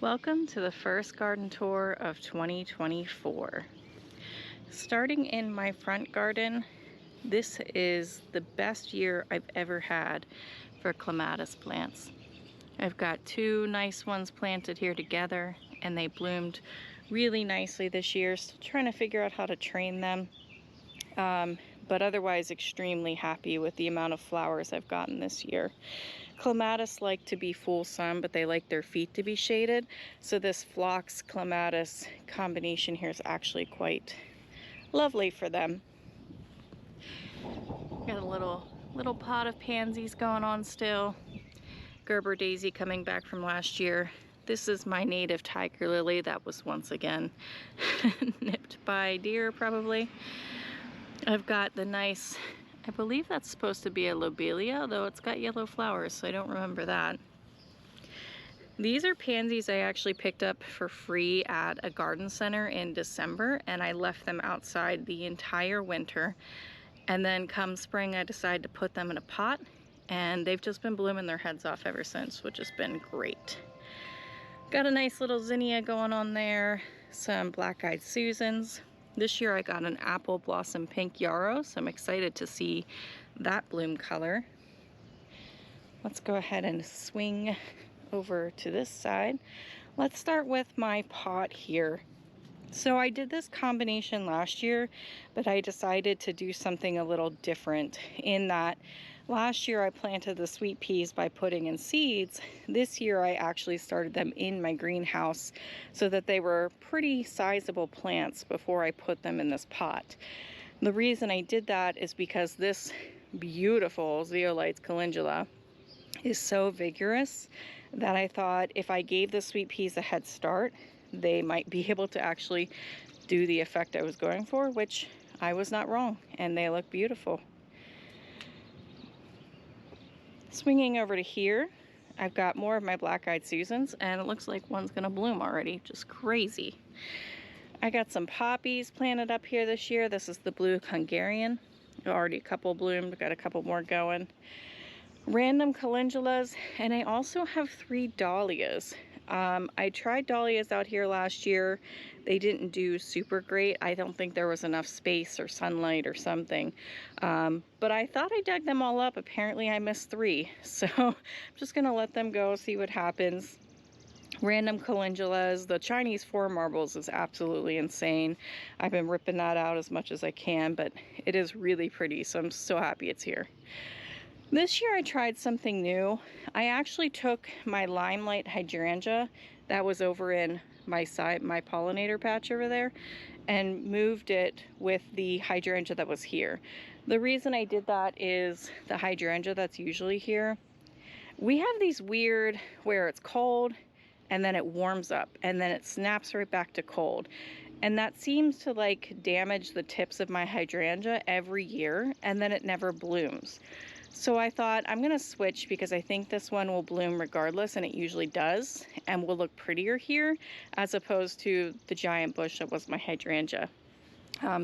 Welcome to the first garden tour of 2024. Starting in my front garden, this is the best year I've ever had for clematis plants. I've got two nice ones planted here together and they bloomed really nicely this year. Still trying to figure out how to train them, but otherwise extremely happy with the amount of flowers I've gotten this year. Clematis like to be full sun, but they like their feet to be shaded. So this phlox clematis combination here is actually quite lovely for them. Got a little pot of pansies going on still. Gerber daisy coming back from last year. This is my native tiger lily that was once again nipped by deer probably. I've got the nice, I believe that's supposed to be a lobelia, though it's got yellow flowers, so I don't remember that. These are pansies I actually picked up for free at a garden center in December, and I left them outside the entire winter. And then come spring, I decided to put them in a pot, and they've just been blooming their heads off ever since, which has been great. Got a nice little zinnia going on there, some black-eyed Susans. This year I got an apple blossom pink yarrow, so I'm excited to see that bloom color. Let's go ahead and swing over to this side. Let's start with my pot here. So I did this combination last year, but I decided to do something a little different in that last year I planted the sweet peas by putting in seeds. This year I actually started them in my greenhouse so that they were pretty sizable plants before I put them in this pot. The reason I did that is because this beautiful zeolites calendula is so vigorous that I thought if I gave the sweet peas a head start, they might be able to actually do the effect I was going for, which I was not wrong, and they look beautiful. Swinging over to here, I've got more of my black-eyed Susans, and it looks like one's gonna bloom already, just crazy. I got some poppies planted up here this year. This is the blue Hungarian. Already a couple bloomed, got a couple more going. Random calendulas, and I also have 3 dahlias. I tried dahlias out here last year. They didn't do super great. I don't think there was enough space or sunlight or something. But I thought I dug them all up. Apparently I missed 3. So I'm just gonna let them go, see what happens. Random calendulas. The Chinese 4 marbles is absolutely insane. I've been ripping that out as much as I can, but it is really pretty, so I'm so happy it's here. This year I tried something new. I actually took my limelight hydrangea that was over in my pollinator patch over there and moved it with the hydrangea that was here. The reason I did that is the hydrangea that's usually here, we have these weird where it's cold and then it warms up and then it snaps right back to cold. And that seems to like damage the tips of my hydrangea every year, and then it never blooms. So I thought I'm gonna switch because I think this one will bloom regardless, and it usually does, and will look prettier here as opposed to the giant bush that was my hydrangea.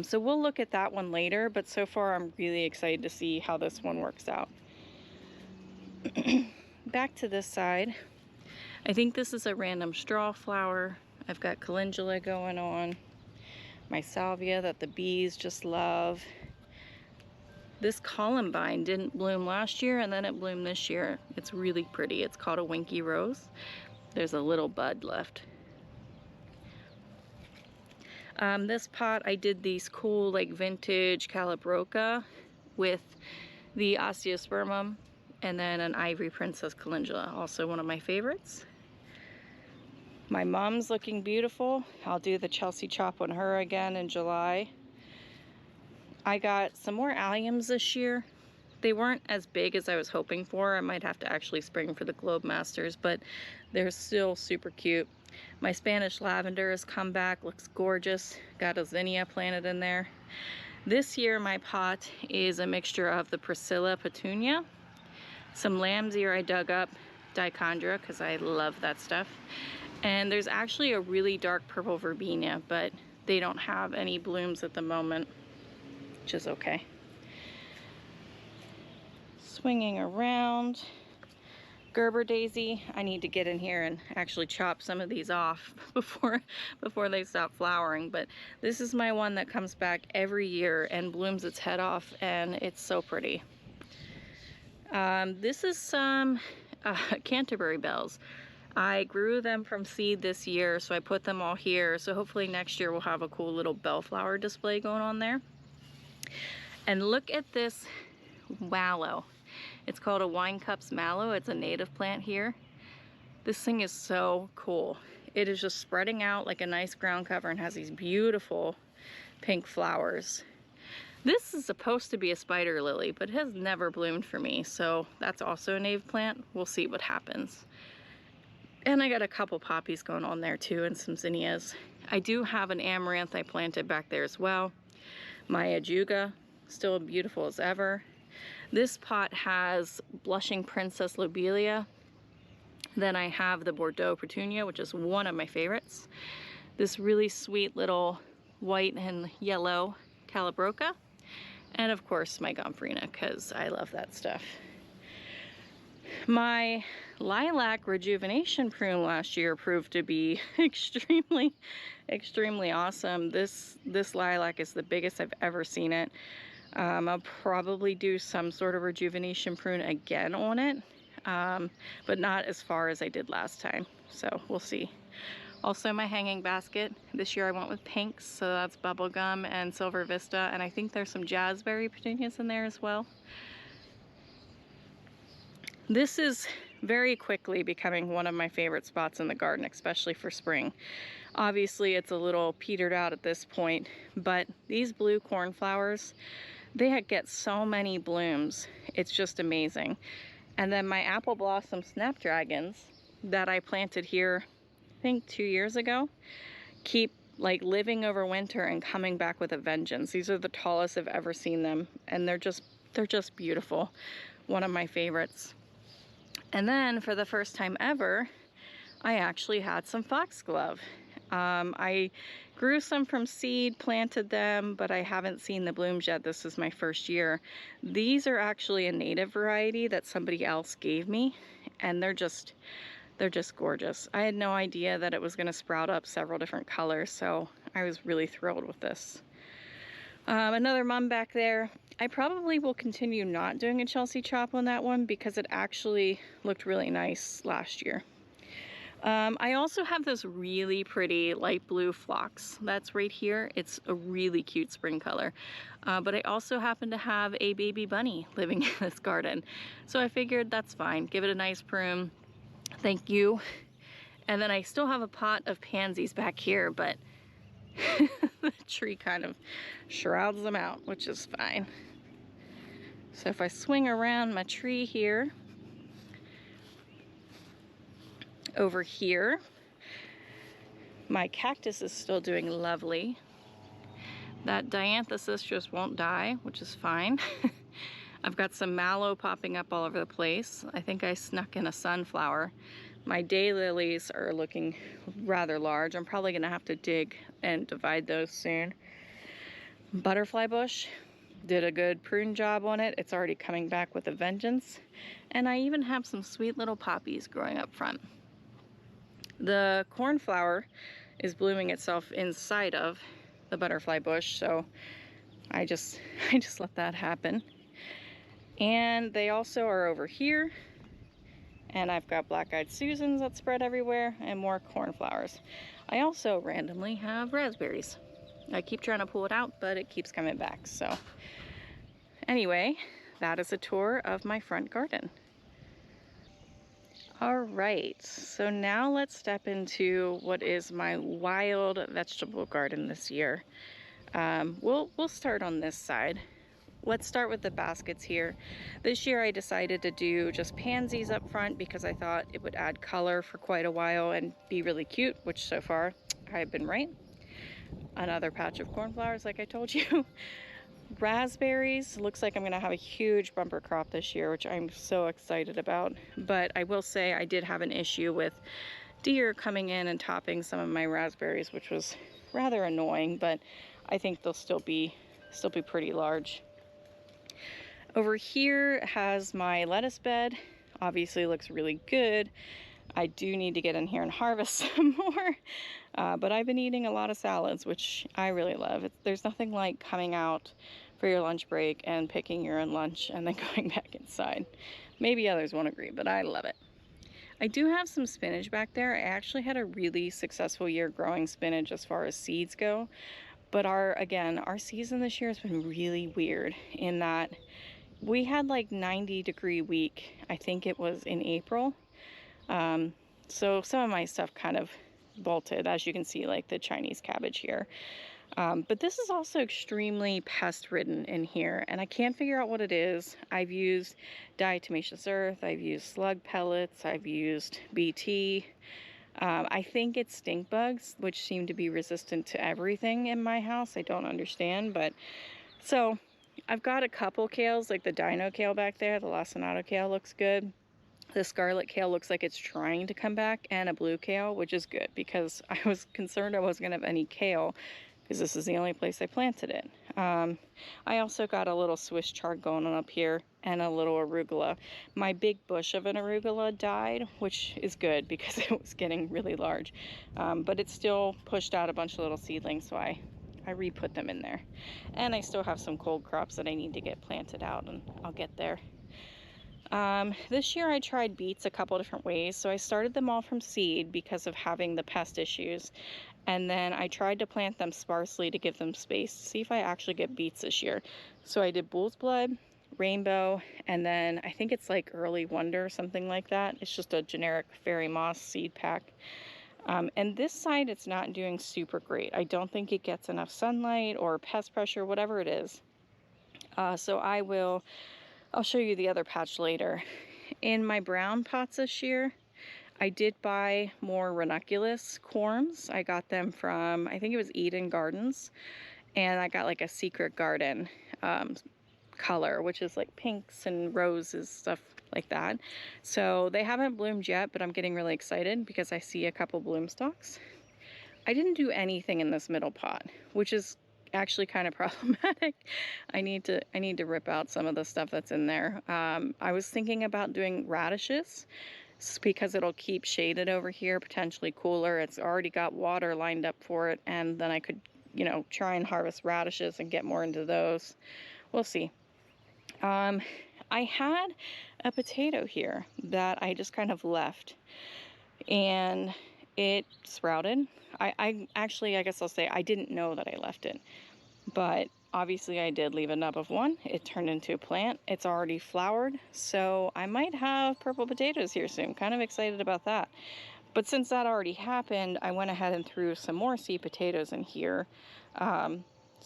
So we'll look at that one later, but so far I'm really excited to see how this one works out. Back to this side. I think this is a random straw flower. I've got calendula going on. My salvia that the bees just love. This columbine didn't bloom last year and then it bloomed this year. It's really pretty. It's called a winky rose. There's a little bud left. This pot, I did these cool like vintage calibroca with the osteospermum and then an ivory princess calendula, also one of my favorites. My mom's looking beautiful. I'll do the Chelsea chop on her again in July. I got some more alliums this year. They weren't as big as I was hoping for. I might have to actually spring for the Globe Masters, but they're still super cute. My Spanish lavender has come back, looks gorgeous. Got a zinnia planted in there. This year my pot is a mixture of the Priscilla petunia, some lamb's ear I dug up, dichondra, because I love that stuff. And there's actually a really dark purple verbena, but they don't have any blooms at the moment, which is okay. Swinging around, Gerber daisy. I need to get in here and actually chop some of these off before they stop flowering. But this is my one that comes back every year and blooms its head off, and it's so pretty. This is some Canterbury bells. I grew them from seed this year, so I put them all here. So hopefully next year we'll have a cool little bellflower display going on there. And look at this mallow. It's called a wine cups mallow. It's a native plant here. This thing is so cool. It is just spreading out like a nice ground cover and has these beautiful pink flowers. This is supposed to be a spider lily, but it has never bloomed for me, so that's also a native plant. We'll see what happens. And I got a couple poppies going on there too, and some zinnias. I do have an amaranth I planted back there as well. My ajuga, still beautiful as ever. This pot has blushing princess lobelia. Then I have the Bordeaux petunia, which is one of my favorites. This really sweet little white and yellow calabroca. And of course my gomphrena, because I love that stuff. My lilac rejuvenation prune last year proved to be extremely awesome. This lilac is the biggest I've ever seen it. I'll probably do some sort of rejuvenation prune again on it, but not as far as I did last time, so we'll see. Also my hanging basket, this year I went with pinks, so that's bubblegum and silver vista, and I think there's some jazzberry petunias in there as well. This is very quickly becoming one of my favorite spots in the garden, especially for spring. Obviously it's a little petered out at this point, but these blue cornflowers, they get so many blooms. It's just amazing. And then my apple blossom snapdragons that I planted here, I think 2 years ago, keep like living over winter and coming back with a vengeance. These are the tallest I've ever seen them, and they're just beautiful. One of my favorites. And then for the first time ever, I actually had some foxglove. I grew some from seed, planted them, but I haven't seen the blooms yet. This is my first year. These are actually a native variety that somebody else gave me, and they're just gorgeous. I had no idea that it was going to sprout up several different colors, so I was really thrilled with this. Another mum back there. I probably will continue not doing a Chelsea chop on that one because it actually looked really nice last year. I also have this really pretty light blue phlox that's right here. It's a really cute spring color. But I also happen to have a baby bunny living in this garden. So I figured that's fine. Give it a nice prune. Thank you. And then I still have a pot of pansies back here, but the tree kind of shrouds them out, which is fine. So if I swing around my tree here, over here, my cactus is still doing lovely. That dianthesis just won't die, which is fine. I've got some mallow popping up all over the place. I think I snuck in a sunflower. My daylilies are looking rather large. I'm probably gonna have to dig and divide those soon. Butterfly bush, did a good prune job on it. It's already coming back with a vengeance. And I even have some sweet little poppies growing up front. The cornflower is blooming itself inside of the butterfly bush, so I just let that happen. And they also are over here, and I've got black-eyed Susans that spread everywhere and more cornflowers. I also randomly have raspberries. I keep trying to pull it out, but it keeps coming back. So anyway, that is a tour of my front garden. All right, so now let's step into what is my wild vegetable garden this year. We'll start on this side. Let's start with the baskets here. This year I decided to do just pansies up front because I thought it would add color for quite a while and be really cute, which so far I've been right. Another patch of cornflowers like I told you. Raspberries, looks like I'm gonna have a huge bumper crop this year, which I'm so excited about. But I will say I did have an issue with deer coming in and topping some of my raspberries, which was rather annoying, but I think they'll still be pretty large. Over here has my lettuce bed. obviously looks really good. I do need to get in here and harvest some more, but I've been eating a lot of salads, which I really love. There's nothing like coming out for your lunch break and picking your own lunch and then going back inside. Maybe others won't agree, but I love it. I do have some spinach back there. I actually had a really successful year growing spinach as far as seeds go, but our season this year has been really weird in that we had like 90-degree week. I think it was in April. So some of my stuff kind of bolted, as you can see, like the Chinese cabbage here. But this is also extremely pest ridden in here, and I can't figure out what it is. I've used diatomaceous earth, I've used slug pellets, I've used BT. I think it's stink bugs, which seem to be resistant to everything in my house. I don't understand, but so I've got a couple kales, like the dino kale back there. The lacinato kale looks good. The scarlet kale looks like it's trying to come back, and a blue kale, which is good because I was concerned I wasn't going to have any kale because this is the only place I planted it. I also got a little Swiss chard going on up here and a little arugula. My big bush of an arugula died, which is good because it was getting really large, but it still pushed out a bunch of little seedlings, so I re-put them in there. And I still have some cold crops that I need to get planted out, and I'll get there. This year I tried beets a couple different ways. So I started them all from seed because of having the pest issues. And then I tried to plant them sparsely to give them space to see if I actually get beets this year. So I did bull's blood, rainbow, and then I think it's like early wonder, something like that. It's just a generic fairy moss seed pack. And this side, it's not doing super great. I don't think it gets enough sunlight or pest pressure, whatever it is. So I'll show you the other patch later. In my brown pots this year, I did buy more ranunculus corms. I got them from, I think it was Eden Gardens, and I got like a secret garden color, which is like pinks and roses, stuff like that. So they haven't bloomed yet, but I'm getting really excited because I see a couple bloom stalks. I didn't do anything in this middle pot, which is actually kind of problematic. I need to rip out some of the stuff that's in there. I was thinking about doing radishes because it'll keep shaded over here, potentially cooler. It's already got water lined up for it, and then I could, you know, try and harvest radishes and get more into those. We'll see. I had a potato here that I just kind of left, and it sprouted. I actually, I guess I'll say I didn't know that I left it, but obviously I did leave a nub of one. It turned into a plant. It's already flowered, so I might have purple potatoes here soon. Kind of excited about that. But since that already happened, I went ahead and threw some more seed potatoes in here. So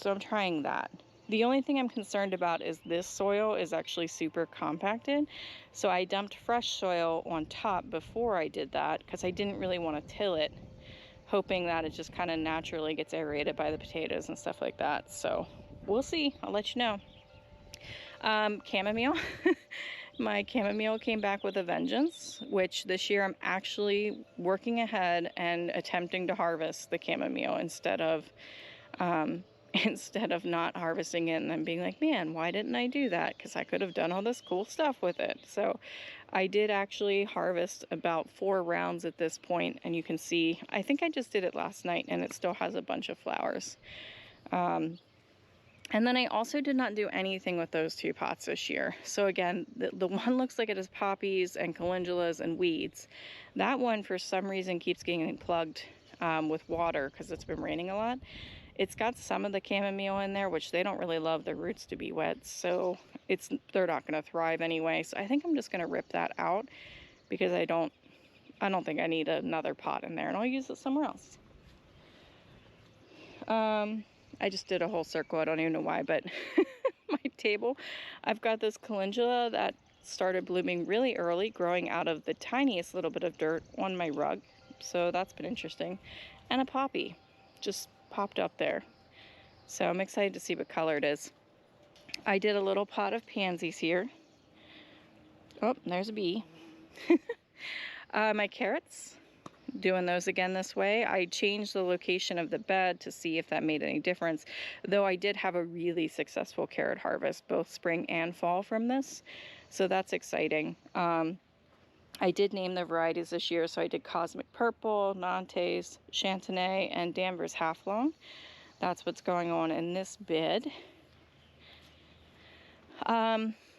I'm trying that. The only thing I'm concerned about is this soil is actually super compacted. So I dumped fresh soil on top before I did that because I didn't really want to till it, hoping that it just kind of naturally gets aerated by the potatoes and stuff like that. So we'll see. I'll let you know. Chamomile. My chamomile came back with a vengeance, which this year I'm actually working ahead and attempting to harvest the chamomile instead of not harvesting it and then being like, man, why didn't I do that? Because I could have done all this cool stuff with it. So I did actually harvest about 4 rounds at this point, and you can see, I think I just did it last night, and it still has a bunch of flowers. And then I also did not do anything with those 2 pots this year. So again, the one looks like it has poppies and calendulas and weeds. That one, for some reason, keeps getting plugged with water because it's been raining a lot. It's got some of the chamomile in there, which they don't really love their roots to be wet, so they're not going to thrive anyway. So I think I'm just going to rip that out because I don't think I need another pot in there, and I'll use it somewhere else. I just did a whole circle. I don't even know why, but my table, I've got this calendula that started blooming really early, growing out of the tiniest little bit of dirt on my rug. So that's been interesting. And a poppy just popped up there. So I'm excited to see what color it is. I did a little pot of pansies here. Oh, there's a bee. My carrots, doing those again this way. I changed the location of the bed to see if that made any difference, though I did have a really successful carrot harvest both spring and fall from this, so that's exciting. I did name the varieties this year, so I did Cosmic Purple, Nantes, Chantenay, and Danvers Half Long. That's what's going on in this bid.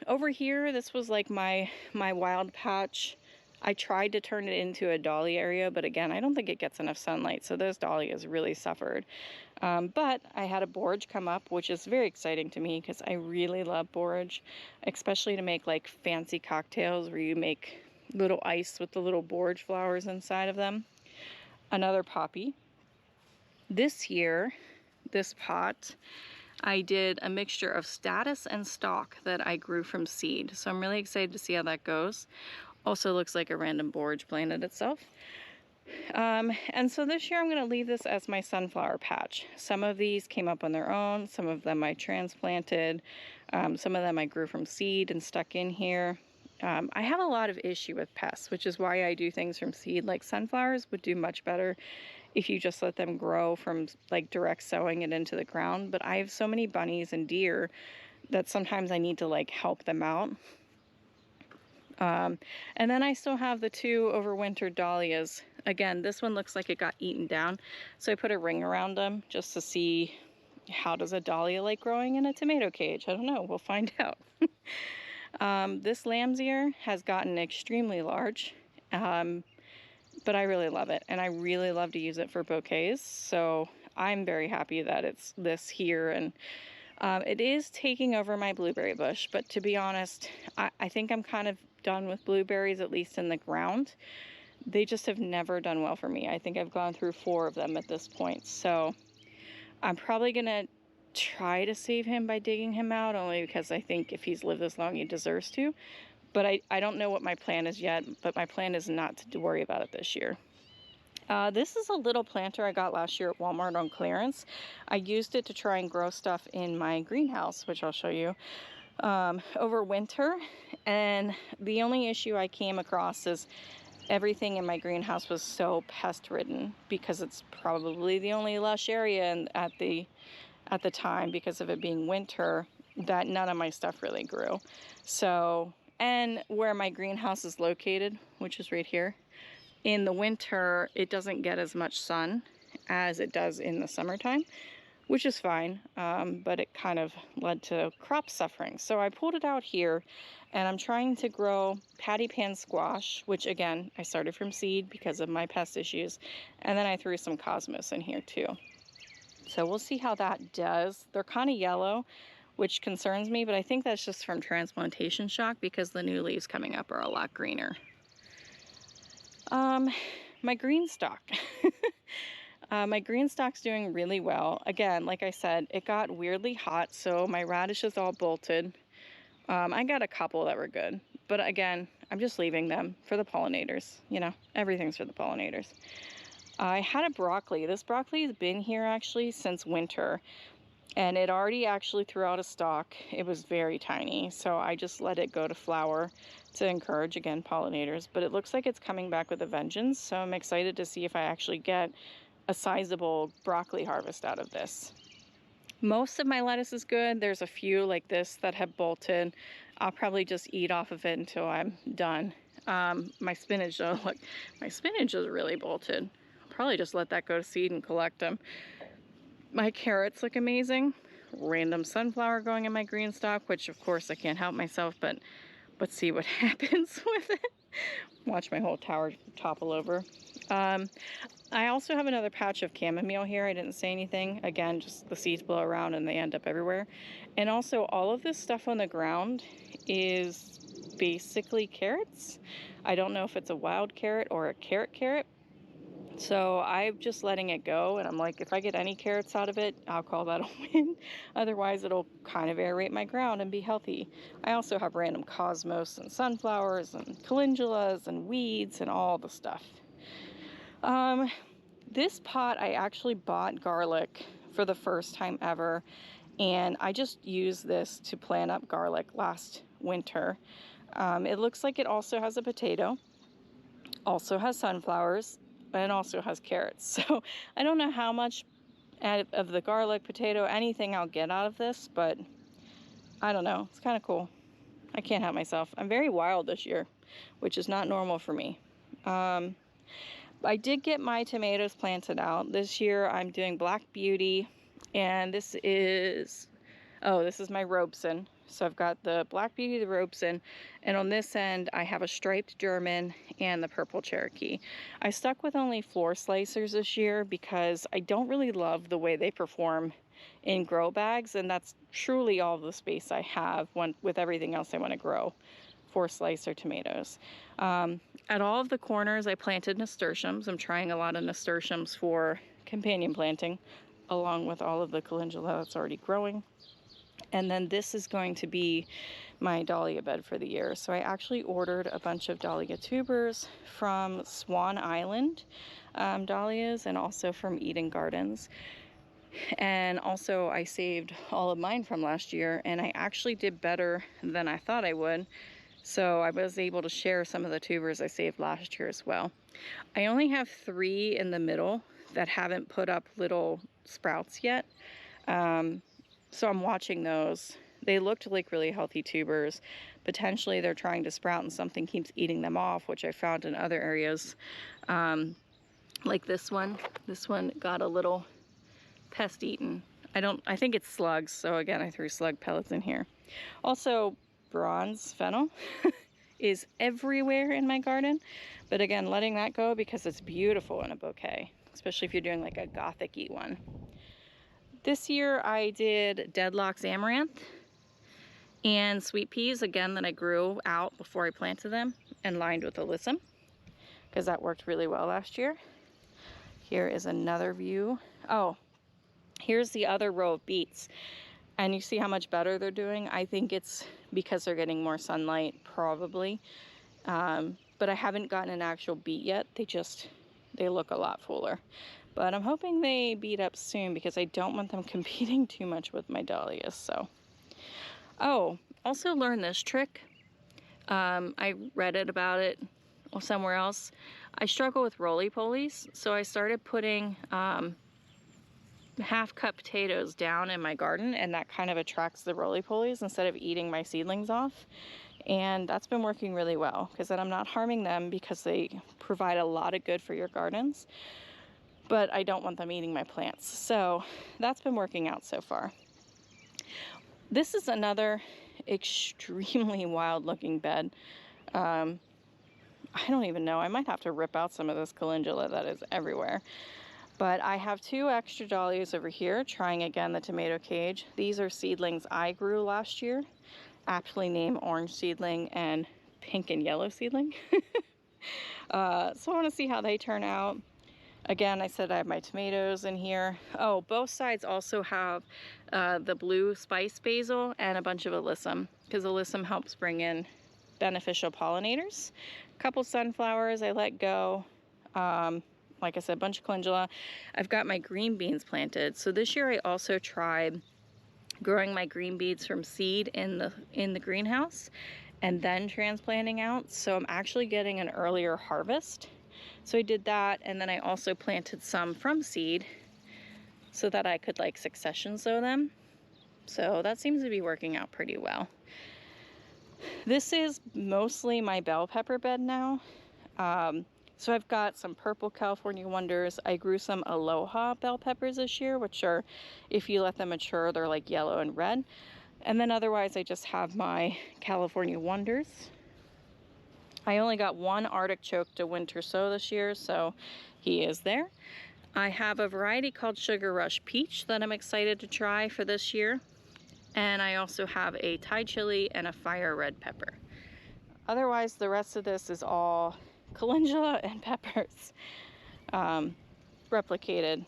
Over here, this was like my wild patch. I tried to turn it into a dahlia area, but again, I don't think it gets enough sunlight, so those dahlias really suffered. But I had a borage come up, which is very exciting to me because I really love borage, especially to make like fancy cocktails where you make little ice with the little borage flowers inside of them. Another poppy. This year, this pot, I did a mixture of status and stock that I grew from seed. So I'm really excited to see how that goes. Also looks like a random borage planted itself. And so this year I'm going to leave this as my sunflower patch. Some of these came up on their own. Some of them I transplanted. Some of them I grew from seed and stuck in here. I have a lot of issue with pests, which is why I do things from seed. Like sunflowers would do much better if you just let them grow from like direct sowing it into the ground. But I have so many bunnies and deer that sometimes I need to like help them out. And then I still have the two overwintered dahlias. Again, this one looks like it got eaten down, so I put a ring around them just to see how does a dahlia like growing in a tomato cage. I don't know, we'll find out. This lamb's ear has gotten extremely large, but I really love it, and I really love to use it for bouquets, so I'm very happy that it's this here. And it is taking over my blueberry bush, but to be honest, I think I'm kind of done with blueberries, at least in the ground. They just have never done well for me. I think I've gone through 4 of them at this point, so I'm probably gonna try to save him by digging him out, only because I think if he's lived this long, he deserves to. But I don't know what my plan is yet, but my plan is not to worry about it this year. This is a little planter I got last year at Walmart on clearance. I used it to try and grow stuff in my greenhouse, which I'll show you, over winter. And the only issue I came across is everything in my greenhouse was so pest ridden, because it's probably the only lush area at the time, because of it being winter, that none of my stuff really grew. So, and where my greenhouse is located, which is right here, in the winter, it doesn't get as much sun as it does in the summertime, which is fine, but it kind of led to crop suffering. So I pulled it out here, and I'm trying to grow patty pan squash, which again, I started from seed because of my pest issues, and then I threw some cosmos in here too. So we'll see how that does. They're kind of yellow, which concerns me, but I think that's just from transplantation shock because the new leaves coming up are a lot greener. My green stock. My green stock's doing really well. Again, like I said, it got weirdly hot, so my radishes all bolted. I got a couple that were good, but again, I'm just leaving them for the pollinators. You know, everything's for the pollinators. I had a broccoli. This broccoli has been here actually since winter, and it already actually threw out a stalk. It was very tiny, so I just let it go to flower to encourage, again, pollinators. But it looks like it's coming back with a vengeance, so I'm excited to see if I actually get a sizable broccoli harvest out of this. Most of my lettuce is good. There's a few like this that have bolted. I'll probably just eat off of it until I'm done. My spinach though, look, my spinach is really bolted. I'll probably just let that go to seed and collect them. My carrots look amazing. Random sunflower going in my green stock, which of course I can't help myself, but let's see what happens with it. Watch my whole tower topple over. I also have another patch of chamomile here. I didn't say anything. Again, just the seeds blow around and they end up everywhere. And also all of this stuff on the ground is basically carrots. I don't know if it's a wild carrot or a carrot. So I'm just letting it go, and I'm like, if I get any carrots out of it, I'll call that a win. Otherwise, it'll kind of aerate my ground and be healthy. I also have random cosmos and sunflowers and calendulas and weeds and all the stuff. This pot, I actually bought garlic for the first time ever, and I just used this to plant up garlic last winter. It looks like it also has a potato, also has sunflowers, and also has carrots. So I don't know how much of the garlic, potato, anything I'll get out of this, but I don't know. It's kind of cool. I can't help myself. I'm very wild this year. which is not normal for me. I did get my tomatoes planted out. This year I'm doing Black Beauty, and this is my Robeson. So I've got the Black Beauty, the Robeson, and on this end I have a striped German and the purple Cherokee. I stuck with only floor slicers this year because I don't really love the way they perform in grow bags, and that's truly all the space I have with everything else I want to grow for slicer tomatoes. At all of the corners I planted nasturtiums. I'm trying a lot of nasturtiums for companion planting, along with all of the calendula that's already growing. And then this is going to be my dahlia bed for the year. So I actually ordered a bunch of dahlia tubers from Swan Island dahlias, and also from Eden Gardens. And also I saved all of mine from last year, and I actually did better than I thought I would. So I was able to share some of the tubers I saved last year as well. I only have 3 in the middle that haven't put up little sprouts yet. So I'm watching those. They looked like really healthy tubers. Potentially they're trying to sprout and something keeps eating them off, which I found in other areas. Like this one. This one got a little pest eaten. I think it's slugs. So again, I threw slug pellets in here. Also, bronze fennel is everywhere in my garden, but again, letting that go because it's beautiful in a bouquet, especially if you're doing like a gothic-y one. This year I did Deadlock's amaranth and sweet peas, again, that I grew out before I planted them and lined with alyssum, because that worked really well last year. Here is another view. Oh, here's the other row of beets. And you see how much better they're doing? I think it's because they're getting more sunlight, probably. But I haven't gotten an actual beet yet. They look a lot fuller. But I'm hoping they beet up soon because I don't want them competing too much with my dahlias. So, oh, also learned this trick. I read about it somewhere else. I struggle with roly-polies, so I started putting half-cut potatoes down in my garden, and that kind of attracts the roly-polies instead of eating my seedlings off. And that's been working really well, because then I'm not harming them because they provide a lot of good for your gardens, but I don't want them eating my plants. So that's been working out so far. This is another extremely wild looking bed. I don't even know. I might have to rip out some of this calendula that is everywhere. But I have 2 extra dahlias over here, trying again the tomato cage. These are seedlings I grew last year, aptly named orange seedling and pink and yellow seedling. So I want to see how they turn out. Again, I said I have my tomatoes in here. Oh, both sides also have the blue spice basil and a bunch of alyssum, because alyssum helps bring in beneficial pollinators. A couple sunflowers I let go. Like I said, a bunch of calendula. I've got my green beans planted. So this year I also tried growing my green beans from seed in the greenhouse and then transplanting out. So I'm actually getting an earlier harvest. So I did that, and then I also planted some from seed so that I could like succession sow them. So that seems to be working out pretty well. This is mostly my bell pepper bed now. So I've got some purple California Wonders. I grew some Aloha bell peppers this year, which are, if you let them mature, they're like yellow and red. And then otherwise I just have my California Wonders. I only got 1 artichoke to winter sow this year, so he is there. I have a variety called Sugar Rush Peach that I'm excited to try for this year. And I also have a Thai chili and a fire red pepper. Otherwise, the rest of this is all calendula and peppers. Replicated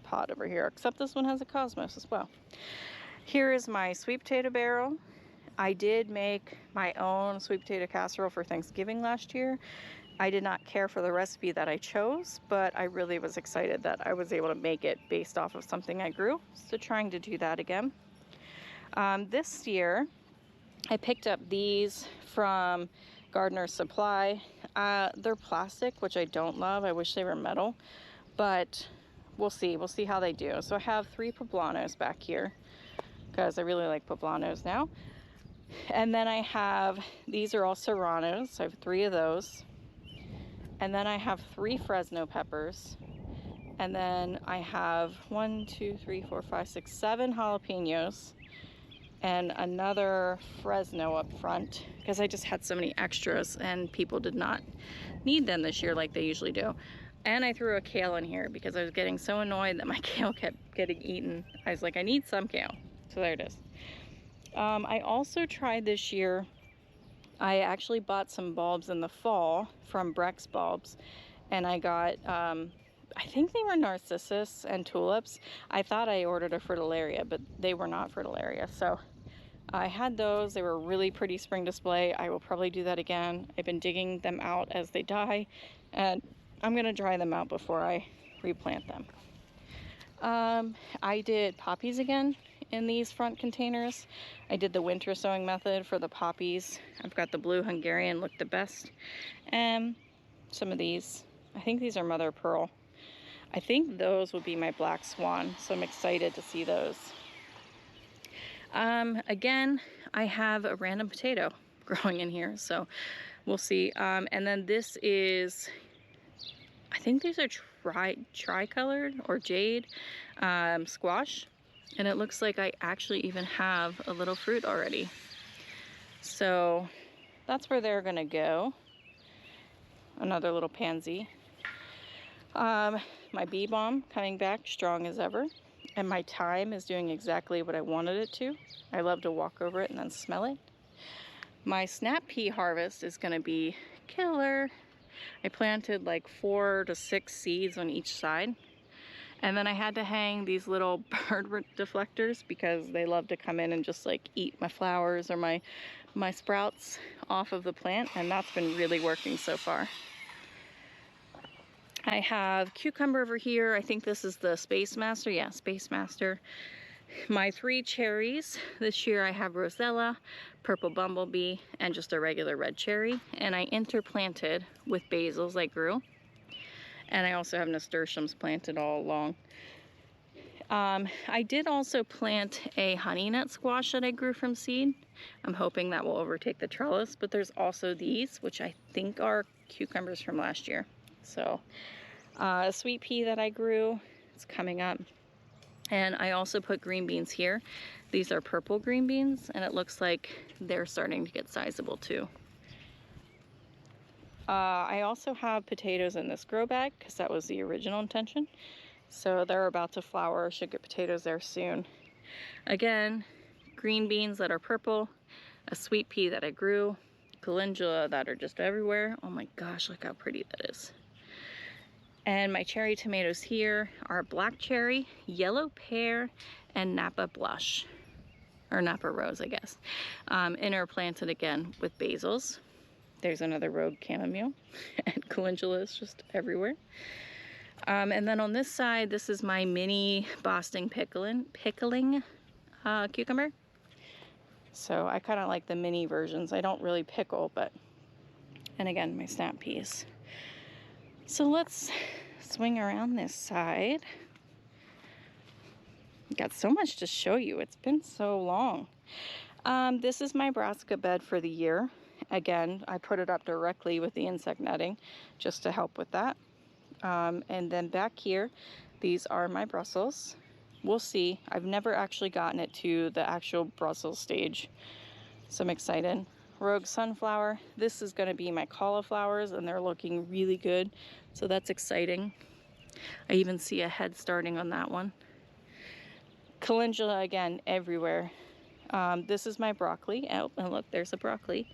pot over here, except this one has a cosmos as well. Here is my sweet potato barrel. I did make my own sweet potato casserole for Thanksgiving last year. I did not care for the recipe that I chose, but I really was excited that I was able to make it based off of something I grew. So trying to do that again. This year, I picked up these from Gardener's Supply. They're plastic, which I don't love. I wish they were metal, but we'll see. We'll see how they do. So I have 3 poblanos back here because I really like poblanos now. And then I have, these are all serranos, so I have 3 of those. And then I have 3 Fresno peppers. And then I have 1, 2, 3, 4, 5, 6, 7 jalapenos. And another Fresno up front, because I just had so many extras and people did not need them this year like they usually do. And I threw a kale in here because I was getting so annoyed that my kale kept getting eaten. I was like, I need some kale. So there it is. I also tried this year, I actually bought some bulbs in the fall from Brex Bulbs, and I got, I think they were narcissus and tulips. I thought I ordered a fritillaria, but they were not fritillaria. So I had those. They were a really pretty spring display. I will probably do that again. I've been digging them out as they die, and I'm gonna dry them out before I replant them. I did poppies again in these front containers. I did the winter sowing method for the poppies. I've got the blue Hungarian, look the best. And some of these, I think these are mother of pearl. I think those would be my black swan, so I'm excited to see those. Again, I have a random potato growing in here, so we'll see. And then this is, I think these are tricolored or jade squash, and it looks like I actually even have a little fruit already. So that's where they're gonna go. Another little pansy. My bee balm coming back strong as ever, and my thyme is doing exactly what I wanted it to. I love to walk over it and then smell it. My snap pea harvest is gonna be killer. I planted like 4 to 6 seeds on each side. And then I had to hang these little bird deflectors because they love to come in and just like eat my flowers or my sprouts off of the plant, and that's been really working so far. I have cucumber over here. I think this is the Space Master. Yeah, Space Master. My 3 cherries. This year I have Rosella, Purple Bumblebee, and just a regular red cherry. And I interplanted with basils I grew. And I also have nasturtiums planted all along. I did also plant a honey nut squash that I grew from seed. I'm hoping that will overtake the trellis, but there's also these, which I think are cucumbers from last year. So a sweet pea that I grew, it's coming up. And I also put green beans here. These are purple green beans, and it looks like they're starting to get sizable too. I also have potatoes in this grow bag because that was the original intention. So they're about to flower. Should get potatoes there soon. Again, green beans that are purple, a sweet pea that I grew, calendula that are just everywhere. Oh my gosh, look how pretty that is. And my cherry tomatoes here are black cherry, yellow pear, and Napa blush, or Napa rose, I guess. Interplanted again with basils. There's another rogue chamomile, and calendula is just everywhere. And then on this side, this is my mini Boston pickling cucumber. So I kind of like the mini versions. I don't really pickle, but, and again, my snap peas. So let's swing around this side. Got so much to show you. It's been so long. This is my brassica bed for the year. Again, I put it up directly with the insect netting just to help with that. And then back here, these are my Brussels. We'll see. I've never actually gotten it to the actual Brussels stage, so I'm excited. Rogue sunflower. This is going to be my cauliflowers, and they're looking really good, so that's exciting. I even see a head starting on that one. Calendula again everywhere. This is my broccoli. Oh, and look, there's a broccoli.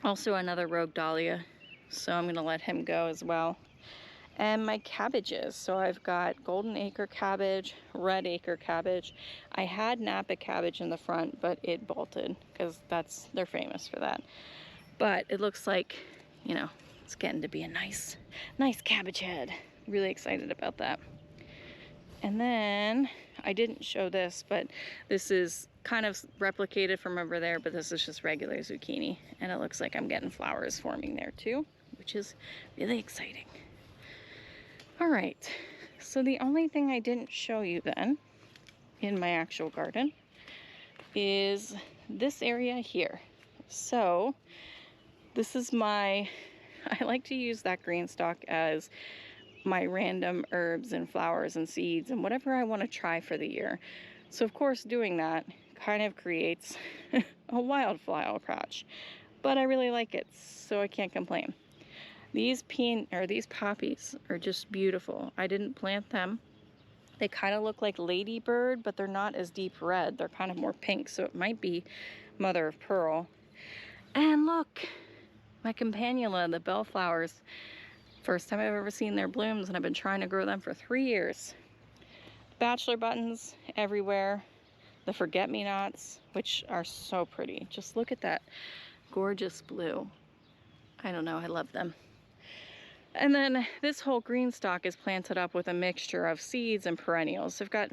Also another rogue dahlia, so I'm going to let him go as well. And my cabbages. So I've got golden acre cabbage, red acre cabbage. I had Napa cabbage in the front, but it bolted because they're famous for that. But it looks like, you know, it's getting to be a nice cabbage head. Really excited about that. And then I didn't show this, but this is kind of replicated from over there, but this is just regular zucchini. And it looks like I'm getting flowers forming there too, which is really exciting. All right, so the only thing I didn't show you then in my actual garden is this area here. So this is I like to use that green stalk as my random herbs and flowers and seeds and whatever I want to try for the year. So of course doing that kind of creates a wildflower patch, but I really like it, so I can't complain. These poppies are just beautiful. I didn't plant them. They kind of look like ladybird, but they're not as deep red. They're kind of more pink, so it might be mother of pearl. And look, my campanula, the bellflowers. First time I've ever seen their blooms, and I've been trying to grow them for 3 years. Bachelor buttons everywhere. The forget-me-nots, which are so pretty. Just look at that gorgeous blue. I don't know, I love them. And then this whole green stalk is planted up with a mixture of seeds and perennials. I've got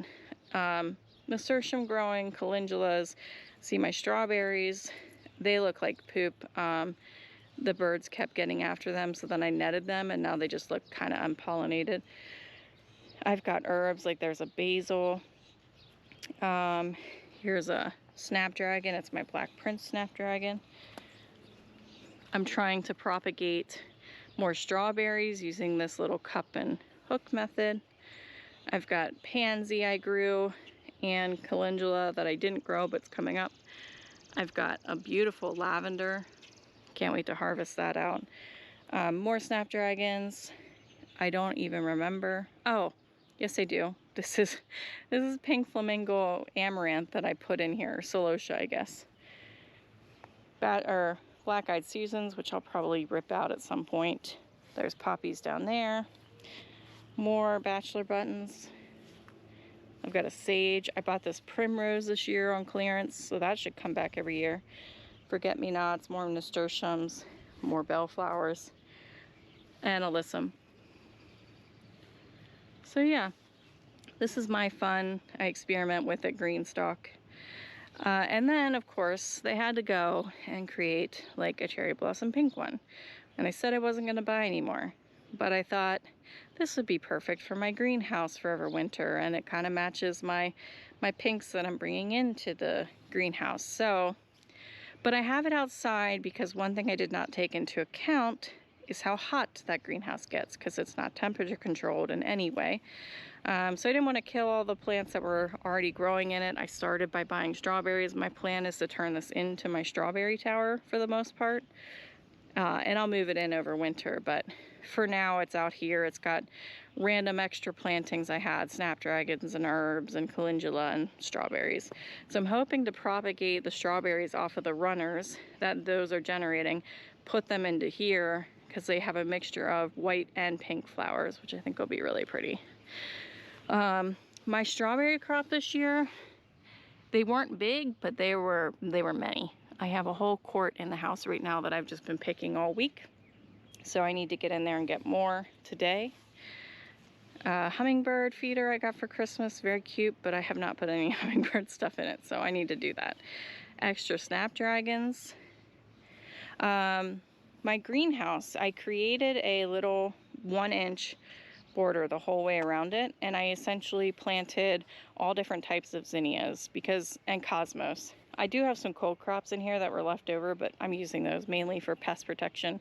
nasturtium growing, calendulas. See my strawberries. They look like poop. The birds kept getting after them, so then I netted them, and now they just look kind of unpollinated. I've got herbs, like there's a basil. Here's a snapdragon. It's my black prince snapdragon. I'm trying to propagate more strawberries using this little cup and hook method. I've got pansy I grew and calendula that I didn't grow but's coming up. I've got a beautiful lavender. Can't wait to harvest that out. More snapdragons. I don't even remember. Oh, yes I do. This is pink flamingo amaranth that I put in here, celosia I guess. Black-eyed Susans, which I'll probably rip out at some point. There's poppies down there. More bachelor buttons. I've got a sage. I bought this primrose this year on clearance, so that should come back every year. Forget-me-nots, more nasturtiums, more bellflowers, and alyssum. So yeah, this is my fun. I experiment with a green stalk. And then, of course, they had to go and create like a cherry blossom pink one. And I said I wasn't going to buy anymore. But I thought this would be perfect for my greenhouse for winter. And it kind of matches my pinks that I'm bringing into the greenhouse. So, but I have it outside because one thing I did not take into account is how hot that greenhouse gets, because it's not temperature controlled in any way. So I didn't want to kill all the plants that were already growing in it. I started by buying strawberries. My plan is to turn this into my strawberry tower for the most part. And I'll move it in over winter, but for now it's out here. It's got random extra plantings I had, snapdragons and herbs and calendula and strawberries. So I'm hoping to propagate the strawberries off of the runners that those are generating, put them into here, because they have a mixture of white and pink flowers, which I think will be really pretty. My strawberry crop this year, they weren't big, but they were many. I have a whole quart in the house right now that I've just been picking all week. So I need to get in there and get more today. Hummingbird feeder I got for Christmas, very cute, but I have not put any hummingbird stuff in it, so I need to do that. Extra snapdragons. My greenhouse, I created a little 1-inch border the whole way around it, and I essentially planted all different types of zinnias and cosmos. I do have some cold crops in here that were left over, but I'm using those mainly for pest protection.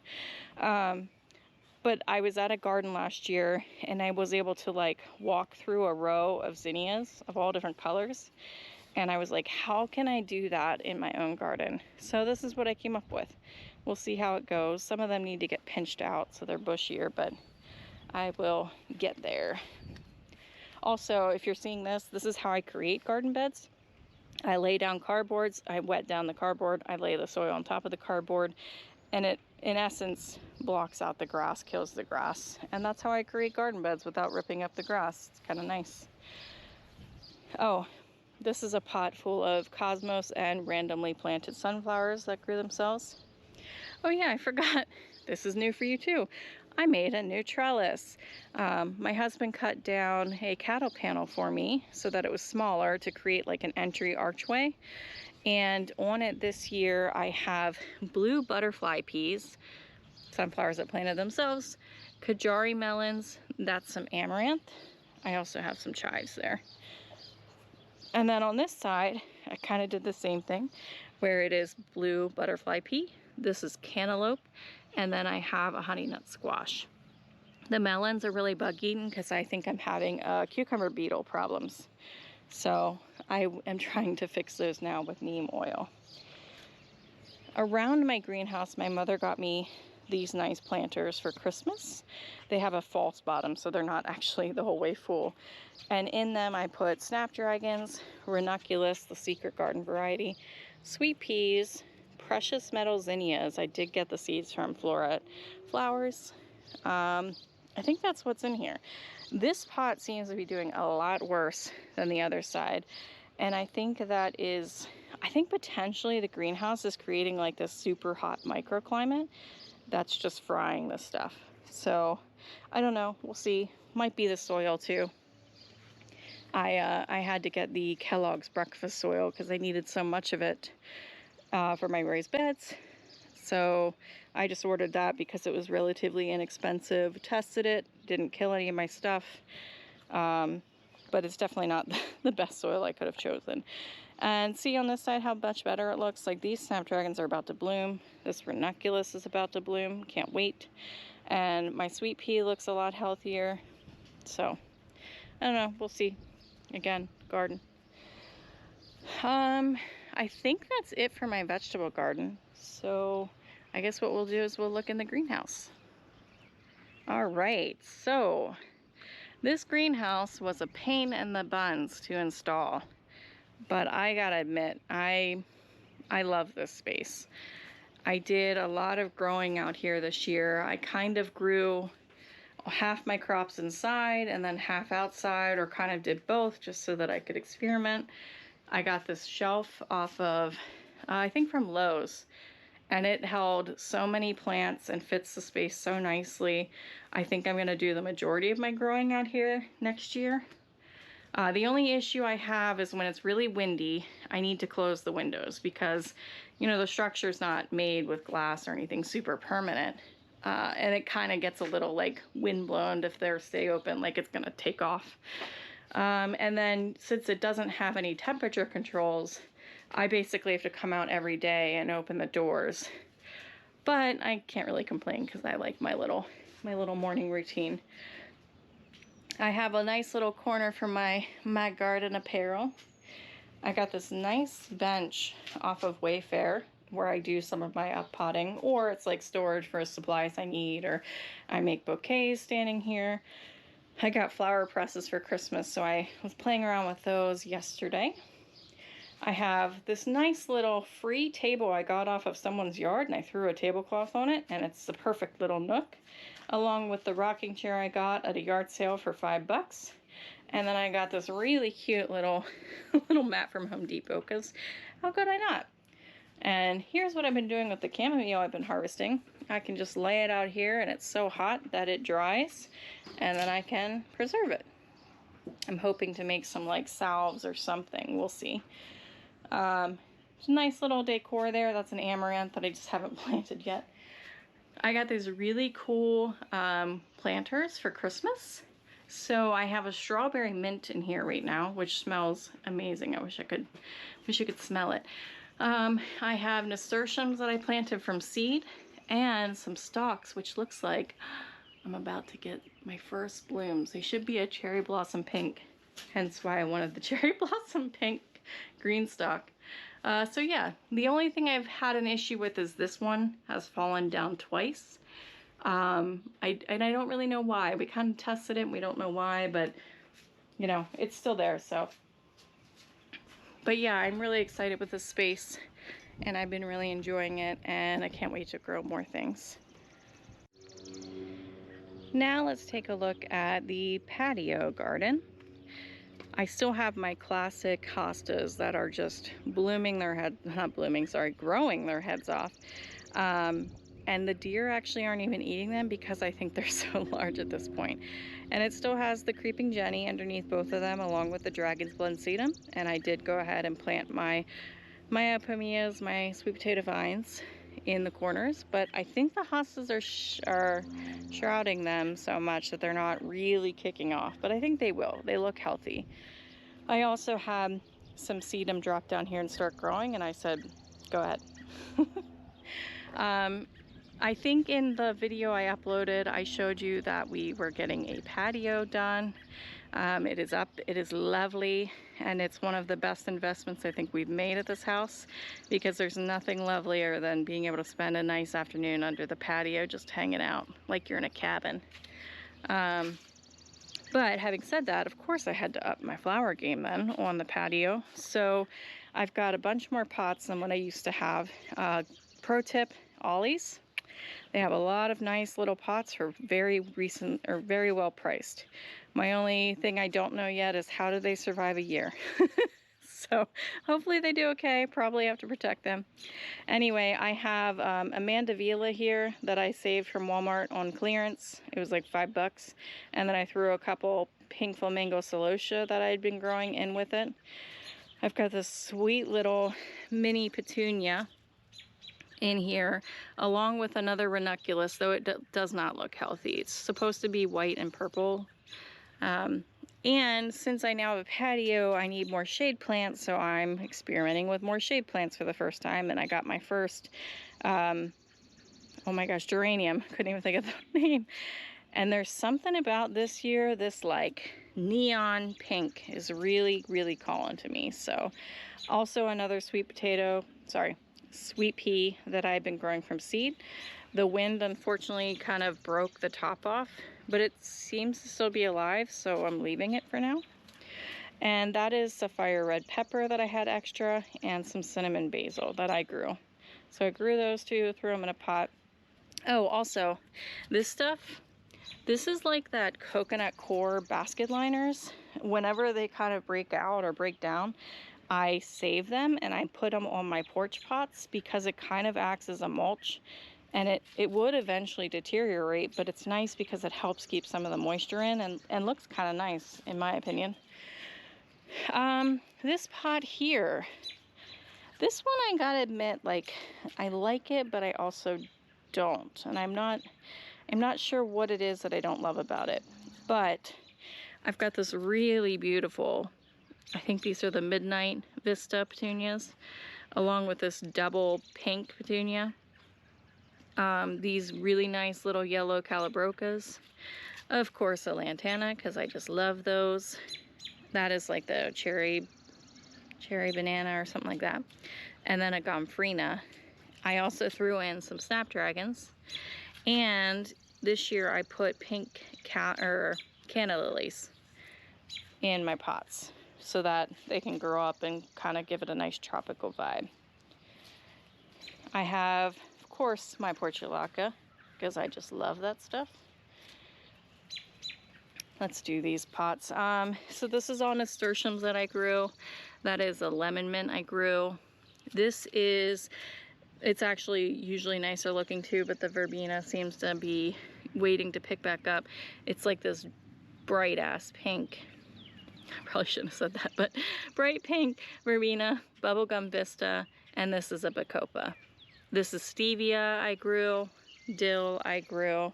But I was at a garden last year and I was able to like walk through a row of zinnias of all different colors. And I was like, how can I do that in my own garden? So this is what I came up with. We'll see how it goes. Some of them need to get pinched out so they're bushier, but I will get there. Also, if you're seeing this is how I create garden beds. I lay down cardboards, I wet down the cardboard, I lay the soil on top of the cardboard, and it, in essence, blocks out the grass, kills the grass. And that's how I create garden beds without ripping up the grass. It's kind of nice. Oh, this is a pot full of cosmos and randomly planted sunflowers that grew themselves. Oh yeah, I forgot. This is new for you too. I made a new trellis. My husband cut down a cattle panel for me so that it was smaller to create like an entry archway. And on it this year, I have blue butterfly peas, sunflowers that planted themselves, Kajari melons, that's some amaranth. I also have some chives there. And then on this side, I kind of did the same thing. where it is blue butterfly pea. This is cantaloupe, and then I have a honey nut squash. The melons are really bug eaten because I think I'm having cucumber beetle problems. So I am trying to fix those now with neem oil. Around my greenhouse, my mother got me these nice planters for Christmas. They have a false bottom, so they're not actually the whole way full. And in them I put snapdragons, ranunculus, the secret garden variety, sweet peas, precious metal zinnias. I did get the seeds from Floret Flowers. I think that's what's in here. This pot seems to be doing a lot worse than the other side. And I think that is, I think potentially the greenhouse is creating like this super hot microclimate that's just frying this stuff. So I don't know, we'll see. Might be the soil too. I had to get the Kellogg's breakfast soil because I needed so much of it for my raised beds. So I just ordered that because it was relatively inexpensive. Tested it, didn't kill any of my stuff. But it's definitely not the best soil I could have chosen. And see on this side how much better it looks. Like these snapdragons are about to bloom. This ranunculus is about to bloom. Can't wait. And my sweet pea looks a lot healthier. So I don't know, we'll see. Again, garden. I think that's it for my vegetable garden. So I guess what we'll do is we'll look in the greenhouse. All right, so this greenhouse was a pain in the buns to install, but I gotta admit, I love this space. I did a lot of growing out here this year. I kind of grew half my crops inside and then half outside, or kind of did both just so that I could experiment. I got this shelf off of, I think from Lowe's, and it held so many plants and fits the space so nicely. I think I'm gonna do the majority of my growing out here next year. The only issue I have is when it's really windy, I need to close the windows because, you know, the structure's not made with glass or anything super permanent. And it kind of gets a little like windblown if they stay open, like it's gonna take off. And then since it doesn't have any temperature controls, I basically have to come out every day and open the doors. But I can't really complain because I like my little morning routine. I have a nice little corner for my garden apparel. I got this nice bench off of Wayfair where I do some of my up potting, or it's like storage for supplies I need, or I make bouquets standing here. I got flower presses for Christmas, so I was playing around with those yesterday. I have this nice little free table I got off of someone's yard, and I threw a tablecloth on it, and it's the perfect little nook, along with the rocking chair I got at a yard sale for $5. And then I got this really cute little mat from Home Depot, because how could I not? And here's what I've been doing with the chamomile I've been harvesting. I can just lay it out here, and it's so hot that it dries, and then I can preserve it. I'm hoping to make some like salves or something. We'll see. Nice little decor there. That's an amaranth that I just haven't planted yet. I got these really cool planters for Christmas. So I have a strawberry mint in here right now, which smells amazing. I wish you could smell it. I have nasturtiums that I planted from seed, and some stalks, which looks like I'm about to get my first blooms. They should be a cherry blossom pink, hence why I wanted the cherry blossom pink green stalk. So yeah, the only thing I've had an issue with is this one has fallen down twice. And I don't really know why. We kind of tested it and we don't know why, but you know, it's still there, so. But yeah, I'm really excited with this space, and I've been really enjoying it, and I can't wait to grow more things. Now let's take a look at the patio garden. I still have my classic hostas that are just blooming their head, not blooming, sorry, growing their heads off. And the deer actually aren't even eating them because I think they're so large at this point. And it still has the creeping Jenny underneath both of them, along with the dragon's blood sedum. And I did go ahead and plant my pomias, my sweet potato vines in the corners, but I think the hostas are shrouding them so much that they're not really kicking off, but I think they will. They look healthy. I also had some sedum drop down here and start growing, and I said, Go ahead. I think in the video I uploaded, I showed you that we were getting a patio done. It is up, it is lovely, and it's one of the best investments I think we've made at this house, because there's nothing lovelier than being able to spend a nice afternoon under the patio just hanging out like you're in a cabin. But having said that, of course I had to up my flower game then on the patio. So I've got a bunch more pots than what I used to have. Pro tip, Ollie's. They have a lot of nice little pots for very recent or very well priced. My only thing I don't know yet is how do they survive a year? So hopefully they do okay. Probably have to protect them. Anyway, I have a mandevilla here that I saved from Walmart on clearance. It was like $5. And then I threw a couple pink flamingo celosia that I had been growing in with it. I've got this sweet little mini petunia in here, along with another ranunculus, though it does not look healthy. It's supposed to be white and purple. And since I now have a patio, I need more shade plants, so I'm experimenting with more shade plants for the first time. And I got my first, oh my gosh, geranium. Couldn't even think of the name. And there's something about this year, this like neon pink is really, really calling to me. So also another sweet pea that I've been growing from seed. The wind unfortunately kind of broke the top off, but it seems to still be alive, so I'm leaving it for now. And that is sapphire red pepper that I had extra, and some cinnamon basil that I grew. So I grew those two, threw them in a pot. Oh, also, this stuff, this is like that coconut core basket liners. Whenever they kind of break out or break down, I save them and I put them on my porch pots because it kind of acts as a mulch. And it would eventually deteriorate, but it's nice because it helps keep some of the moisture in and looks kind of nice, in my opinion. This pot here, this one I gotta admit, like, I like it, but I also don't. And I'm not sure what it is that I don't love about it. But I've got this really beautiful, I think these are the Midnight Vista petunias, along with this double pink petunia. These really nice little yellow calabrocas. Of course, a lantana, because I just love those. That is like the cherry banana or something like that. And then a gomphrena. I also threw in some snapdragons. And this year I put pink canna lilies in my pots so that they can grow up and kind of give it a nice tropical vibe. I have, of course, my portulaca, because I just love that stuff. Let's do these pots. So this is all nasturtiums that I grew. That is a lemon mint I grew. This is, it's actually usually nicer looking too, but the verbena seems to be waiting to pick back up. It's like this bright ass pink. I probably shouldn't have said that, but bright pink verbena, bubblegum vista, and this is a bacopa. This is stevia I grew, dill I grew.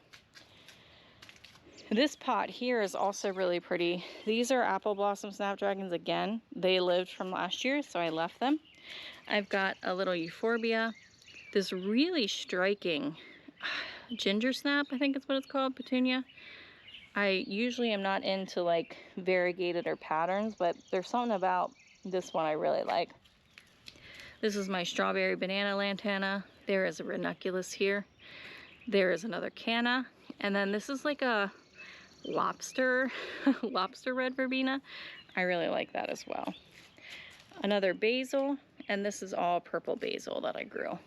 This pot here is also really pretty. These are apple blossom snapdragons again. They lived from last year, so I left them. I've got a little euphorbia, this really striking ginger snap, I think is what it's called, petunia. I usually am not into like variegated or patterns, but there's something about this one I really like. This is my strawberry banana lantana. There is a ranunculus here. There is another canna. And then this is like a lobster red verbena. I really like that as well. Another basil, and this is all purple basil that I grew.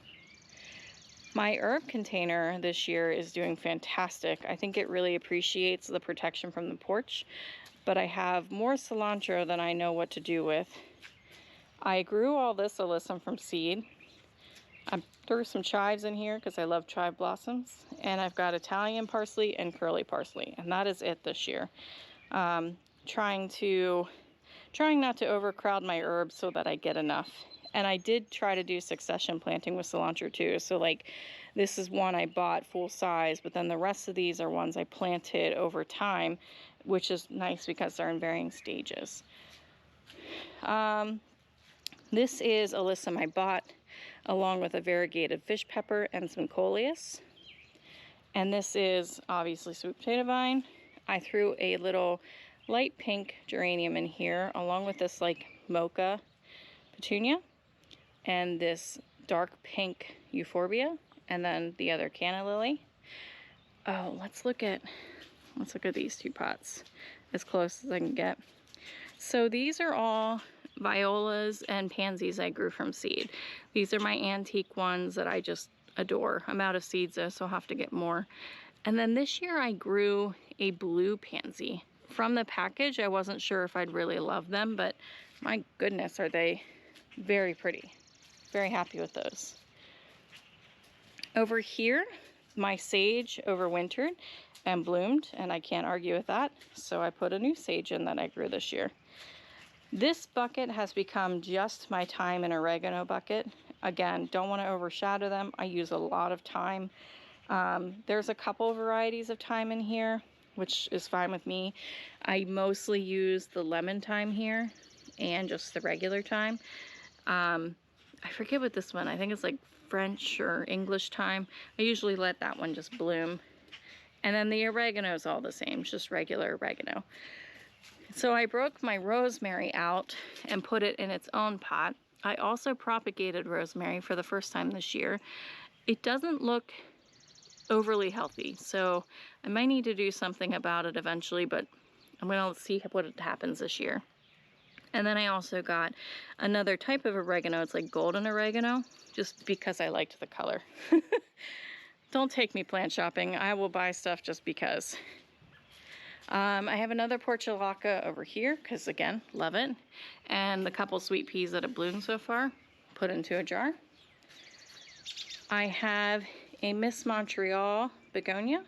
My herb container this year is doing fantastic. I think it really appreciates the protection from the porch, but I have more cilantro than I know what to do with. I grew all this alyssum from seed. I threw some chives in here because I love chive blossoms, and I've got Italian parsley and curly parsley, and that is it this year. Trying not to overcrowd my herbs so that I get enough. And I did try to do succession planting with cilantro too. So like this is one I bought full size, but then the rest of these are ones I planted over time, which is nice because they're in varying stages. This is alyssum I bought. along with a variegated fish pepper and some coleus. And this is obviously sweet potato vine. I threw a little light pink geranium in here, along with this like mocha petunia, and this dark pink euphorbia, and then the other canna lily. Oh, let's look at these two pots as close as I can get. So these are all violas and pansies I grew from seed. These are my antique ones that I just adore. I'm out of seeds though, so I'll have to get more. And then this year I grew a blue pansy. From the package, I wasn't sure if I'd really love them, but my goodness, are they very pretty. Very happy with those. Over here, my sage overwintered and bloomed, and I can't argue with that. So I put a new sage in that I grew this year. This bucket has become just my thyme and oregano bucket. Again, don't want to overshadow them. I use a lot of thyme. There's a couple varieties of thyme in here, which is fine with me. I mostly use the lemon thyme here and just the regular thyme. I forget what this one, I think it's like French or English thyme. I usually let that one just bloom. And then the oregano is all the same, it's just regular oregano. So I broke my rosemary out and put it in its own pot. I also propagated rosemary for the first time this year. It doesn't look overly healthy, so I might need to do something about it eventually, but I'm gonna see what happens this year. And then I also got another type of oregano. It's like golden oregano, just because I liked the color. Don't take me plant shopping. I will buy stuff just because. I have another portulaca over here, because again, love it. And the couple sweet peas that have bloomed so far, put into a jar. I have a Miss Montreal begonia.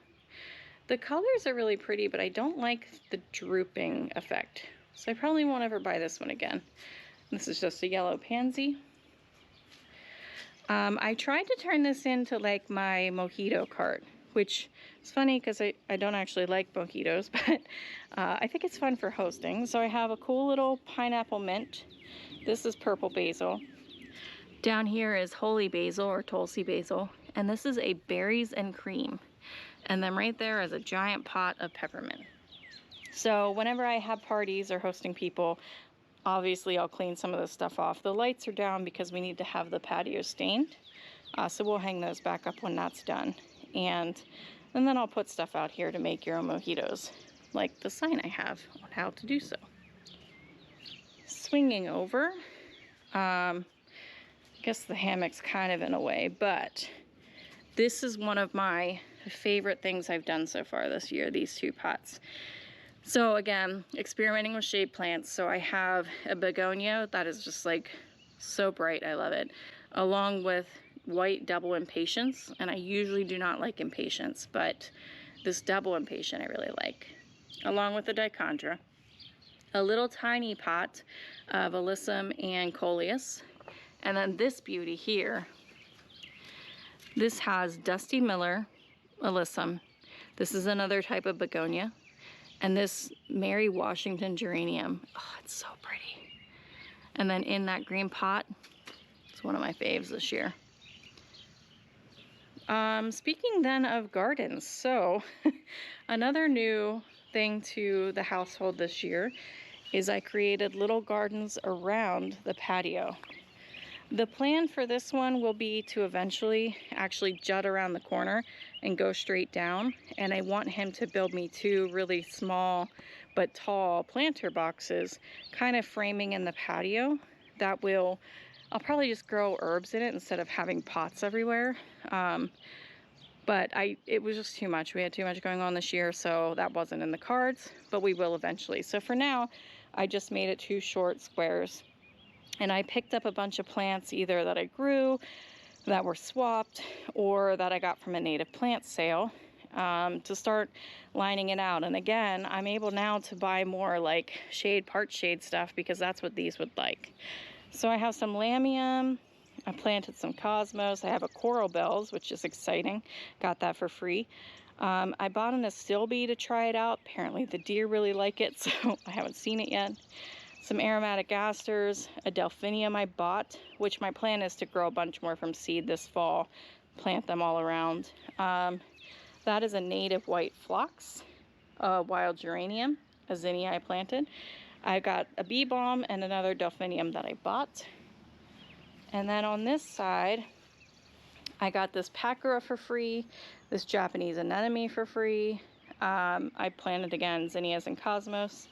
The colors are really pretty, but I don't like the drooping effect. So I probably won't ever buy this one again. This is just a yellow pansy. I tried to turn this into like my mojito cart, which is funny because I don't actually like mojitos, but I think it's fun for hosting. So I have a cool little pineapple mint. This is purple basil. Down here is holy basil or Tulsi basil. And this is a berries and cream. And then right there is a giant pot of peppermint. So whenever I have parties or hosting people, obviously I'll clean some of this stuff off. The lights are down because we need to have the patio stained. So we'll hang those back up when that's done. And then I'll put stuff out here to make your own mojitos, like the sign I have on how to do so. Swinging over, I guess the hammock's kind of in a way, but this is one of my favorite things I've done so far this year, these two pots. So again, experimenting with shade plants. So I have a begonia that is just like so bright, I love it, along with white double impatiens, and I usually do not like impatiens, but this double impatient I really like, along with the dichondra. A little tiny pot of alyssum and coleus, and then this beauty here. This has Dusty Miller alyssum. This is another type of begonia. And this Mary Washington geranium. Oh, it's so pretty. And then in that green pot, it's one of my faves this year. Speaking then of gardens, so another new thing to the household this year is I created little gardens around the patio. The plan for this one will be to eventually actually jut around the corner and go straight down. And I want him to build me two really small but tall planter boxes, kind of framing in the patio. That will, I'll probably just grow herbs in it instead of having pots everywhere. But it was just too much. We had too much going on this year, so that wasn't in the cards, but we will eventually. So for now, I just made it two short squares. And I picked up a bunch of plants either that I grew, that were swapped, or that I got from a native plant sale to start lining it out. And again, I'm able now to buy more like part shade stuff because that's what these would like. So I have some lamium, I planted some cosmos, I have a coral bells, which is exciting, got that for free. I bought an astilbe to try it out. Apparently the deer really like it, so I haven't seen it yet. some aromatic asters, a delphinium I bought, which my plan is to grow a bunch more from seed this fall, plant them all around. That is a native white phlox, a wild geranium, a zinnia I planted. I got a bee balm and another delphinium that I bought. And then on this side, I got this Pachyra for free, this Japanese anemone for free. I planted again zinnias and cosmos.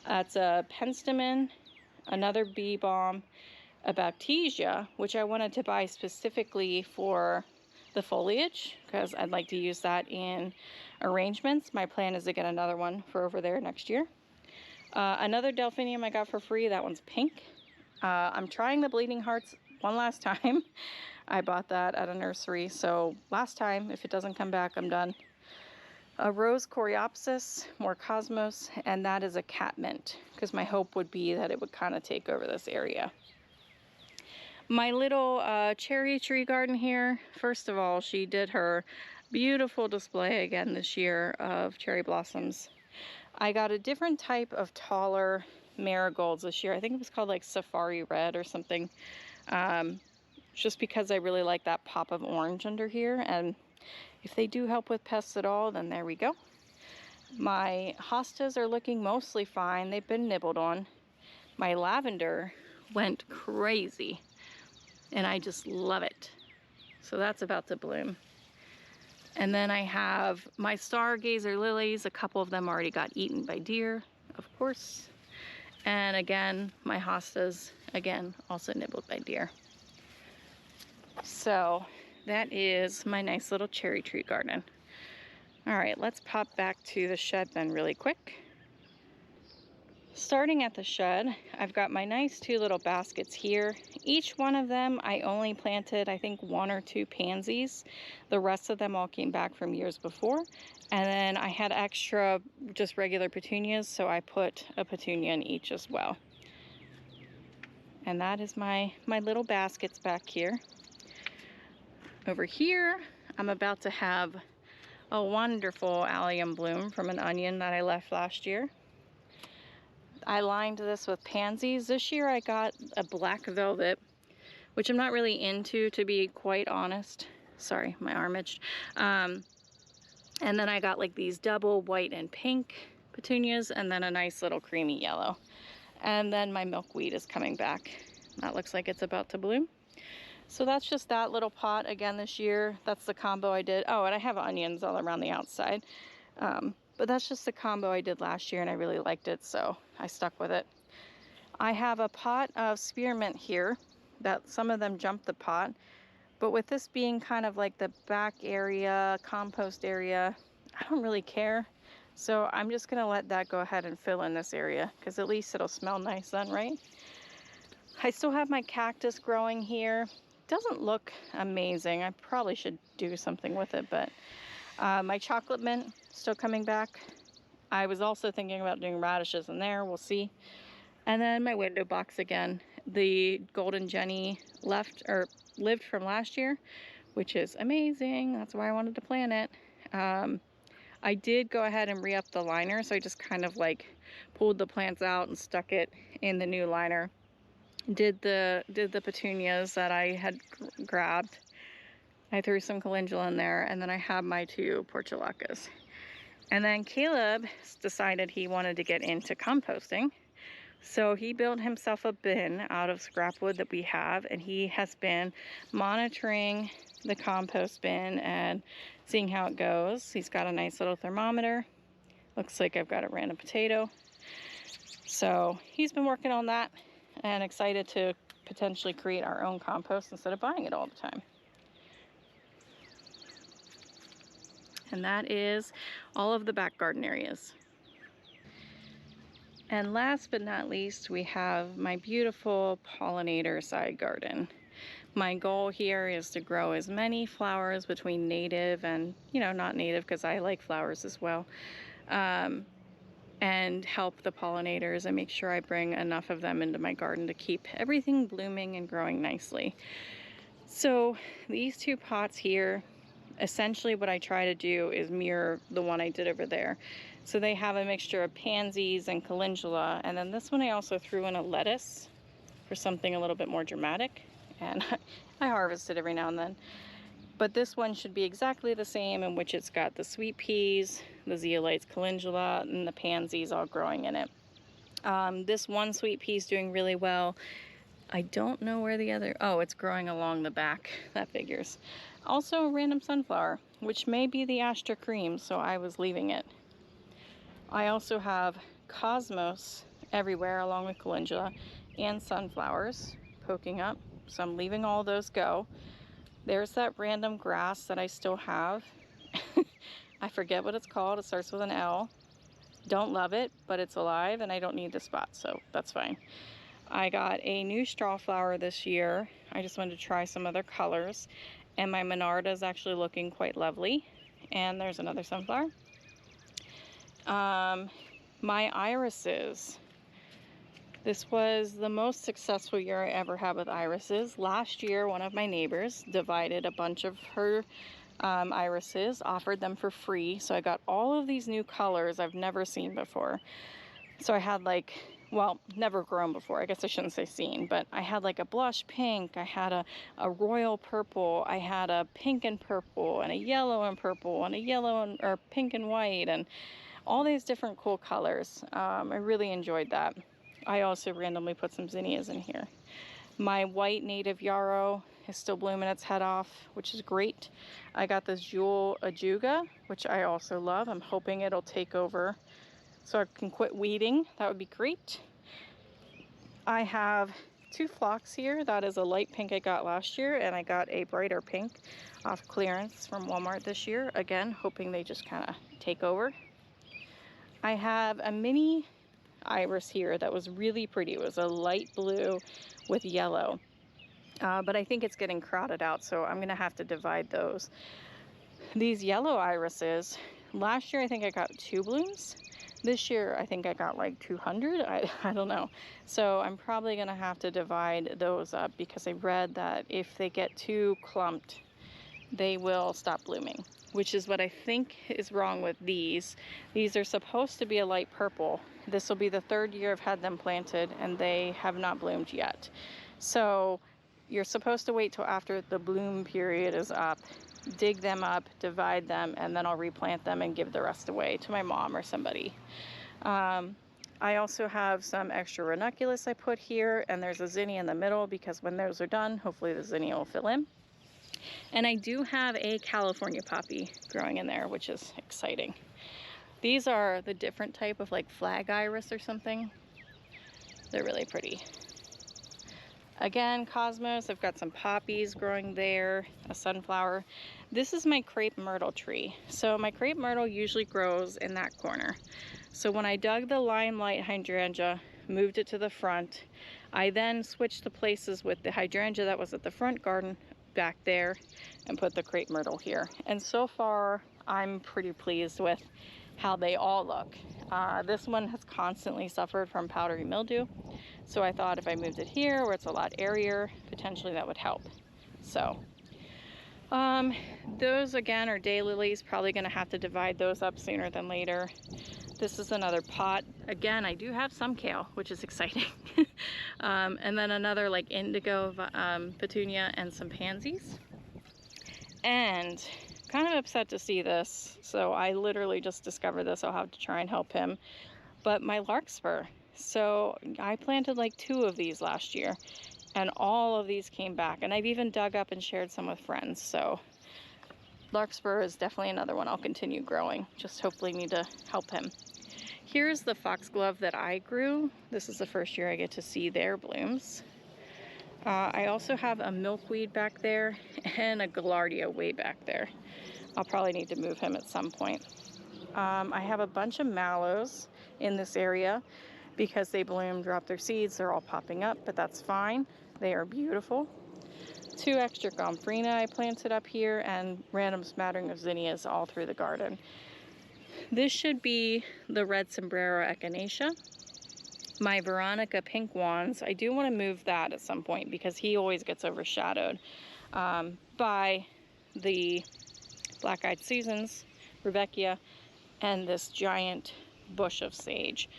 That's a penstemon, another bee balm, a baptisia, which I wanted to buy specifically for the foliage because I'd like to use that in arrangements. My plan is to get another one for over there next year. Another delphinium I got for free, that one's pink. I'm trying the bleeding hearts one last time. I bought that at a nursery, so last time, if it doesn't come back, I'm done. A rose coreopsis, more cosmos, and that is a catmint, because my hope would be that it would kind of take over this area. My little cherry tree garden here, first of all, she did her beautiful display again this year of cherry blossoms. I got a different type of taller marigolds this year. I think it was called like Safari Red or something. Just because I really like that pop of orange under here, and if they do help with pests at all, then there we go. My hostas are looking mostly fine. They've been nibbled on. My lavender went crazy, and I just love it. So that's about to bloom. And then I have my stargazer lilies. A couple of them already got eaten by deer, of course. And again, my hostas, again, also nibbled by deer. So that is my nice little cherry tree garden. All right, let's pop back to the shed then really quick. Starting at the shed, I've got my nice 2 little baskets here. Each one of them, I only planted, I think, 1 or 2 pansies. The rest of them all came back from years before. And then I had extra just regular petunias, so I put a petunia in each as well. And that is my little baskets back here. Over here, I'm about to have a wonderful allium bloom from an onion that I left last year. I lined this with pansies. This year I got a black velvet, which I'm not really into, to be quite honest. Sorry, my arm itched. And then I got like these double white and pink petunias, and then a nice little creamy yellow. And then my milkweed is coming back. That looks like it's about to bloom. So that's just that little pot again this year. That's the combo I did. Oh, and I have onions all around the outside. But that's just the combo I did last year, and I really liked it, so I stuck with it. I have a pot of spearmint here that some of them jumped the pot, but with this being kind of like the back area, compost area, I don't really care. So I'm just gonna let that go ahead and fill in this area, because at least it'll smell nice then, right? I still have my cactus growing here. Doesn't look amazing. I probably should do something with it, but my chocolate mint still coming back. I was also thinking about doing radishes in there. We'll see. And then my window box again. The golden Jenny lived from last year, which is amazing. That's why I wanted to plant it. I did go ahead and re-up the liner, so I just kind of like pulled the plants out and stuck it in the new liner. Did the petunias that I had grabbed. I threw some calendula in there, and then I have my 2 portulacas. And then Caleb decided he wanted to get into composting. So he built himself a bin out of scrap wood that we have, and he has been monitoring the compost bin and seeing how it goes. He's got a nice little thermometer. Looks like I've got a random potato. So he's been working on that, and excited to potentially create our own compost instead of buying it all the time. And that is all of the back garden areas. And last but not least, we have my beautiful pollinator side garden. My goal here is to grow as many flowers between native and, not native, because I like flowers as well. And help the pollinators and make sure I bring enough of them into my garden to keep everything blooming and growing nicely. So these 2 pots here, essentially what I try to do is mirror the one I did over there. So they have a mixture of pansies and calendula. And then this one I also threw in a lettuce for something a little bit more dramatic. And I harvest it every now and then. But this one should be exactly the same, in which it's got the sweet peas, the zeolites, calendula, and the pansies all growing in it. This one sweet pea is doing really well. I don't know where the other, oh, it's growing along the back. That figures. Also a random sunflower, which may be the Astra cream, so I was leaving it. I also have cosmos everywhere along with calendula and sunflowers poking up, so I'm leaving all those go. There's that random grass that I still have. I forget what it's called. It starts with an L. Don't love it, but it's alive and I don't need the spot, so that's fine. I got a new straw flower this year. I just wanted to try some other colors. And my Monarda is actually looking quite lovely. And there's another sunflower. My irises. This was the most successful year I ever had with irises. Last year, one of my neighbors divided a bunch of her irises, offered them for free. So I got all of these new colors I've never seen before. So I had like, well, never grown before. I guess I shouldn't say seen, but I had like a blush pink. I had a royal purple. I had a pink and purple and a yellow and purple and a yellow and, or pink and white, and all these different cool colors. I really enjoyed that. I also randomly put some zinnias in here. My white native yarrow is still blooming its head off, which is great. I got this jewel ajuga, which I also love. I'm hoping it'll take over so I can quit weeding. That would be great. I have two phlox here. That is a light pink I got last year, and I got a brighter pink off clearance from Walmart this year. Again, hoping they just kind of take over. I have a mini iris here that was really pretty. It was a light blue with yellow, but I think it's getting crowded out, so I'm gonna have to divide those. These yellow irises, last year I think I got 2 blooms. This year I think I got like 200. I don't know. So I'm probably gonna have to divide those up, because I read that if they get too clumped, they will stop blooming, which is what I think is wrong with these. These are supposed to be a light purple. This will be the 3rd year I've had them planted, and they have not bloomed yet. So you're supposed to wait till after the bloom period is up, dig them up, divide them, and then I'll replant them and give the rest away to my mom or somebody. I also have some extra ranunculus I put here, and there's a zinnia in the middle, because when those are done, hopefully the zinnia will fill in. And I do have a California poppy growing in there, which is exciting. These are the different type of like flag iris or something. They're really pretty. Again, cosmos, I've got some poppies growing there, a sunflower. This is my crepe myrtle tree. So my crepe myrtle usually grows in that corner. So when I dug the limelight hydrangea, moved it to the front, I then switched the places with the hydrangea that was at the front garden back there and put the crepe myrtle here. And so far, I'm pretty pleased with how they all look. This one has constantly suffered from powdery mildew, so I thought if I moved it here where it's a lot airier, potentially that would help. So those again are daylilies. Probably gonna have to divide those up sooner than later. This is another pot. Again, I do have some kale, which is exciting. And then another like indigo petunia and some pansies. And kind of upset to see this, so I literally just discovered this. I'll have to try and help him. But my larkspur, so I planted like 2 of these last year, and all of these came back, and I've even dug up and shared some with friends. So larkspur is definitely another one I'll continue growing. Just hopefully need to help him. Here's the foxglove that I grew. This is the first year I get to see their blooms. I also have a milkweed back there and a gaillardia way back there. I'll probably need to move him at some point. I have a bunch of mallows in this area because they bloom, drop their seeds. They're all popping up, but that's fine. They are beautiful. 2 extra gomphrena I planted up here, and random smattering of zinnias all through the garden. This should be the red sombrero echinacea. My Veronica pink wands, I do want to move that at some point because he always gets overshadowed by the black-eyed Susans, Rudbeckia, and this giant bush of sage.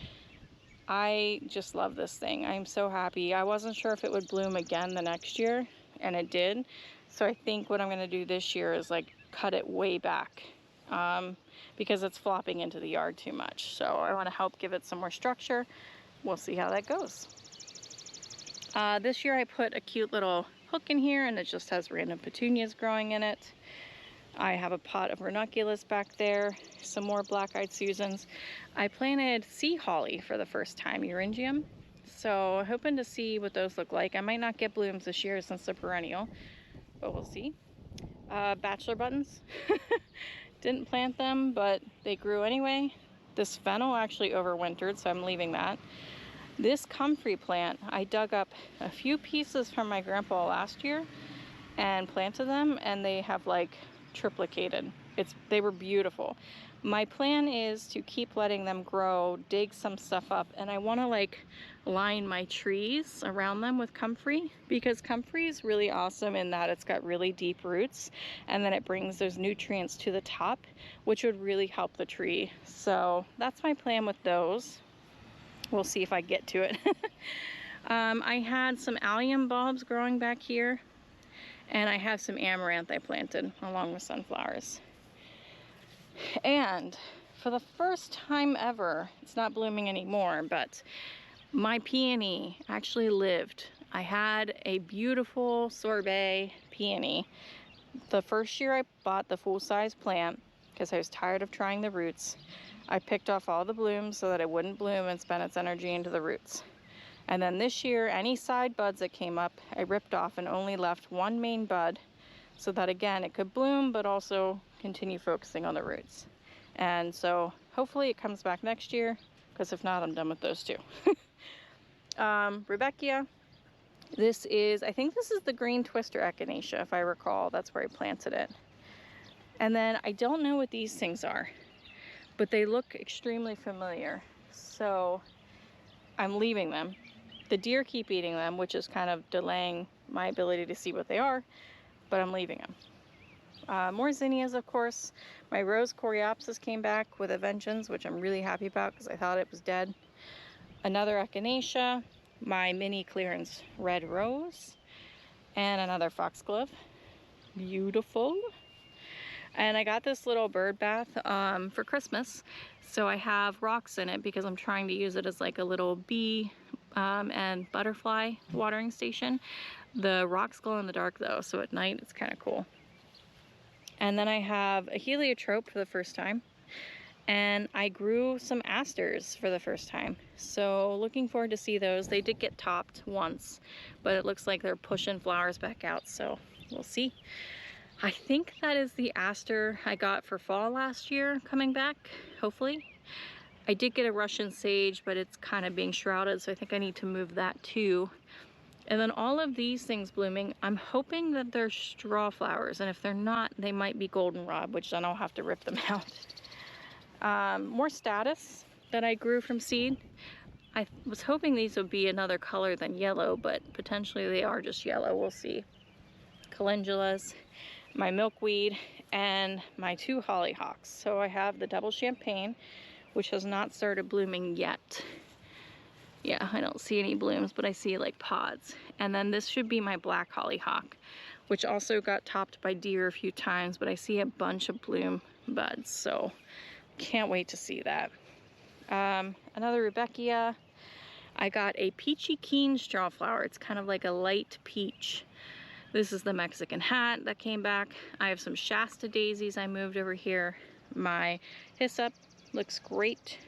I just love this thing. I'm so happy. I wasn't sure if it would bloom again the next year, and it did. So I think what I'm gonna do this year is like cut it way back because it's flopping into the yard too much. So I wanna help give it some more structure. We'll see how that goes. This year I put a cute little hook in here, and it just has random petunias growing in it. I have a pot of ranunculus back there, some more black-eyed Susans. I planted sea holly for the first time, Euringium. So hoping to see what those look like. I might not get blooms this year since they're perennial, but we'll see. Bachelor buttons. Didn't plant them, but they grew anyway. This fennel actually overwintered, so I'm leaving that. This comfrey plant, I dug up a few pieces from my grandpa last year and planted them, and they have like triplicated. They were beautiful. My plan is to keep letting them grow, dig some stuff up, and I want to like line my trees around them with comfrey, because comfrey is really awesome in that it's got really deep roots, and then it brings those nutrients to the top, which would really help the tree. So that's my plan with those. We'll see if I get to it. I had some allium bulbs growing back here, and I have some amaranth I planted along with sunflowers. And for the first time ever, it's not blooming anymore, but my peony actually lived. I had a beautiful sorbet peony. The first year I bought the full-size plant because I was tired of trying the roots. I picked off all the blooms so that it wouldn't bloom and spend its energy into the roots. And then this year, any side buds that came up, I ripped off and only left one main bud so that, again, it could bloom, but also continue focusing on the roots. And so hopefully it comes back next year, because if not, I'm done with those two. Rudbeckia. I think this is the green twister echinacea, if I recall. That's where I planted it. And then I don't know what these things are, but they look extremely familiar. So I'm leaving them. The deer keep eating them, which is kind of delaying my ability to see what they are, but I'm leaving them. More zinnias, of course. My rose coreopsis came back with a vengeance, which I'm really happy about because I thought it was dead. Another echinacea, my mini clearance red rose, and another foxglove. Beautiful. And I got this little bird bath for Christmas. So I have rocks in it because I'm trying to use it as like a little bee and butterfly watering station. The rocks glow in the dark though, so at night it's kind of cool. And then I have a heliotrope for the first time. And I grew some asters for the first time. So looking forward to see those. They did get topped once, but it looks like they're pushing flowers back out, so we'll see. I think that is the aster I got for fall last year coming back, hopefully. I did get a Russian sage, but it's kind of being shrouded, so I think I need to move that too. And then all of these things blooming, I'm hoping that they're straw flowers, and if they're not, they might be goldenrod, which then I'll have to rip them out. More status that I grew from seed. I was hoping these would be another color than yellow, but potentially they are just yellow, we'll see. Calendulas, my milkweed, and my two hollyhocks. So I have the double champagne, which has not started blooming yet. Yeah, I don't see any blooms, but I see like pods. And then this should be my black hollyhock, which also got topped by deer a few times, but I see a bunch of bloom buds, so can't wait to see that. Another Rudbeckia. I got a peachy keen straw flower. It's kind of like a light peach. This is the Mexican hat that came back. I have some Shasta daisies I moved over here. My hyssop looks great.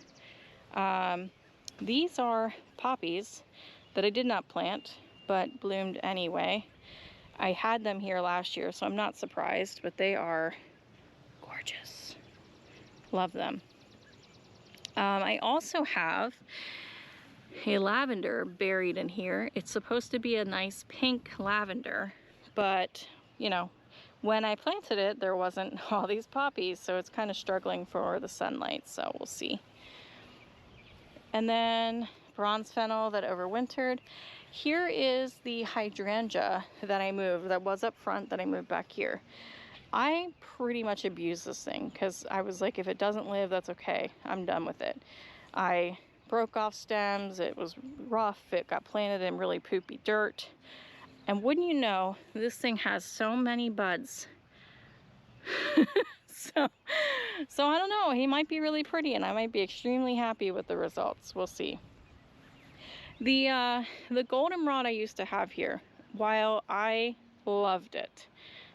These are poppies that I did not plant, but bloomed anyway. I had them here last year, so I'm not surprised, but they are gorgeous. Love them. I also have a lavender buried in here. It's supposed to be a nice pink lavender, but you know, when I planted it, there wasn't all these poppies, so it's kind of struggling for the sunlight, so we'll see. And then bronze fennel that overwintered. Here is the hydrangea that I moved, that was up front, that I moved back here. I pretty much abused this thing because I was like, if it doesn't live, that's okay. I'm done with it. I broke off stems. It was rough. It got planted in really poopy dirt. And wouldn't you know, this thing has so many buds. so I don't know. He might be really pretty and I might be extremely happy with the results. We'll see. The goldenrod I used to have here, while I loved it,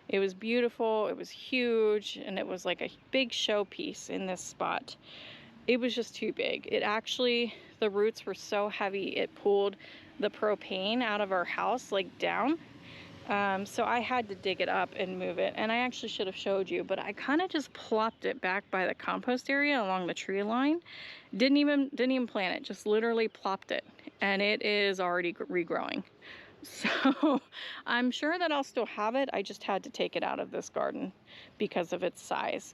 it was beautiful, it was huge, and it was like a big showpiece in this spot. It was just too big. It actually, the roots were so heavy, it pulled the propane out of our house, like down. So I had to dig it up and move it. And I actually should have showed you, but I kind of just plopped it back by the compost area along the tree line. Didn't even plant it, just literally plopped it. And it is already regrowing. So I'm sure that I'll still have it. I just had to take it out of this garden because of its size.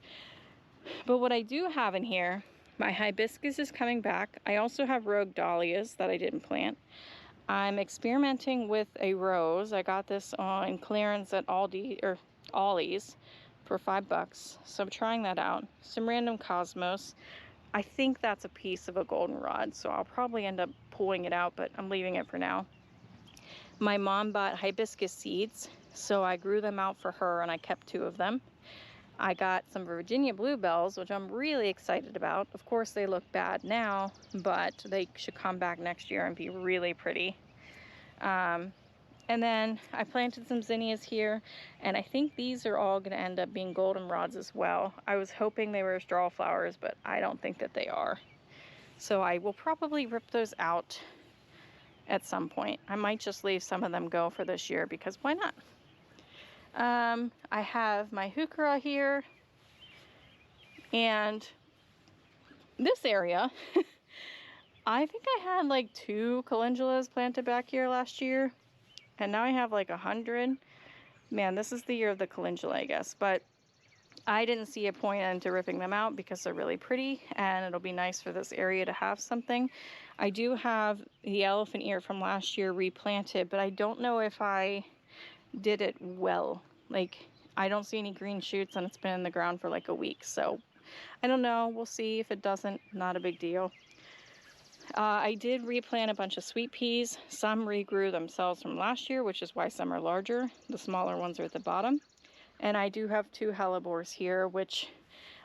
But what I do have in here, my hibiscus is coming back. I also have rogue dahlias that I didn't plant. I'm experimenting with a rose. I got this on clearance at Aldi or Ollie's for $5. So I'm trying that out. Some random cosmos. I think that's a piece of a goldenrod, so I'll probably end up pulling it out, but I'm leaving it for now. My mom bought hibiscus seeds, so I grew them out for her and I kept 2 of them. I got some Virginia bluebells, which I'm really excited about. Of course, they look bad now, but they should come back next year and be really pretty. And then I planted some zinnias here, and I think these are all going to end up being goldenrods as well. I was hoping they were straw flowers, but I don't think that they are. So I will probably rip those out at some point. I might just leave some of them go for this year because why not? I have my heuchera here, and this area, I think I had like 2 calendulas planted back here last year, and now I have like 100. Man, this is the year of the calendula, I guess, but I didn't see a point into ripping them out because they're really pretty and it'll be nice for this area to have something. I do have the elephant ear from last year replanted, but I don't know if I did it well. Like, I don't see any green shoots and it's been in the ground for like a week, so I don't know. We'll see. If it doesn't, not a big deal. I did replant a bunch of sweet peas. Some regrew themselves from last year, which is why some are larger. The smaller ones are at the bottom. And I do have 2 hellebores here, which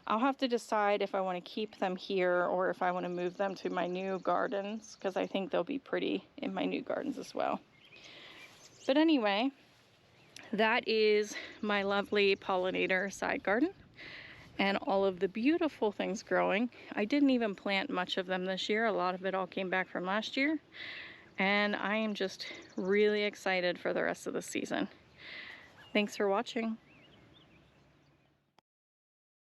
I'll have to decide if I want to keep them here or if I want to move them to my new gardens, because I think they'll be pretty in my new gardens as well. But anyway, that is my lovely pollinator side garden and all of the beautiful things growing. I didn't even plant much of them this year. A lot of it all came back from last year. And I am just really excited for the rest of the season. Thanks for watching.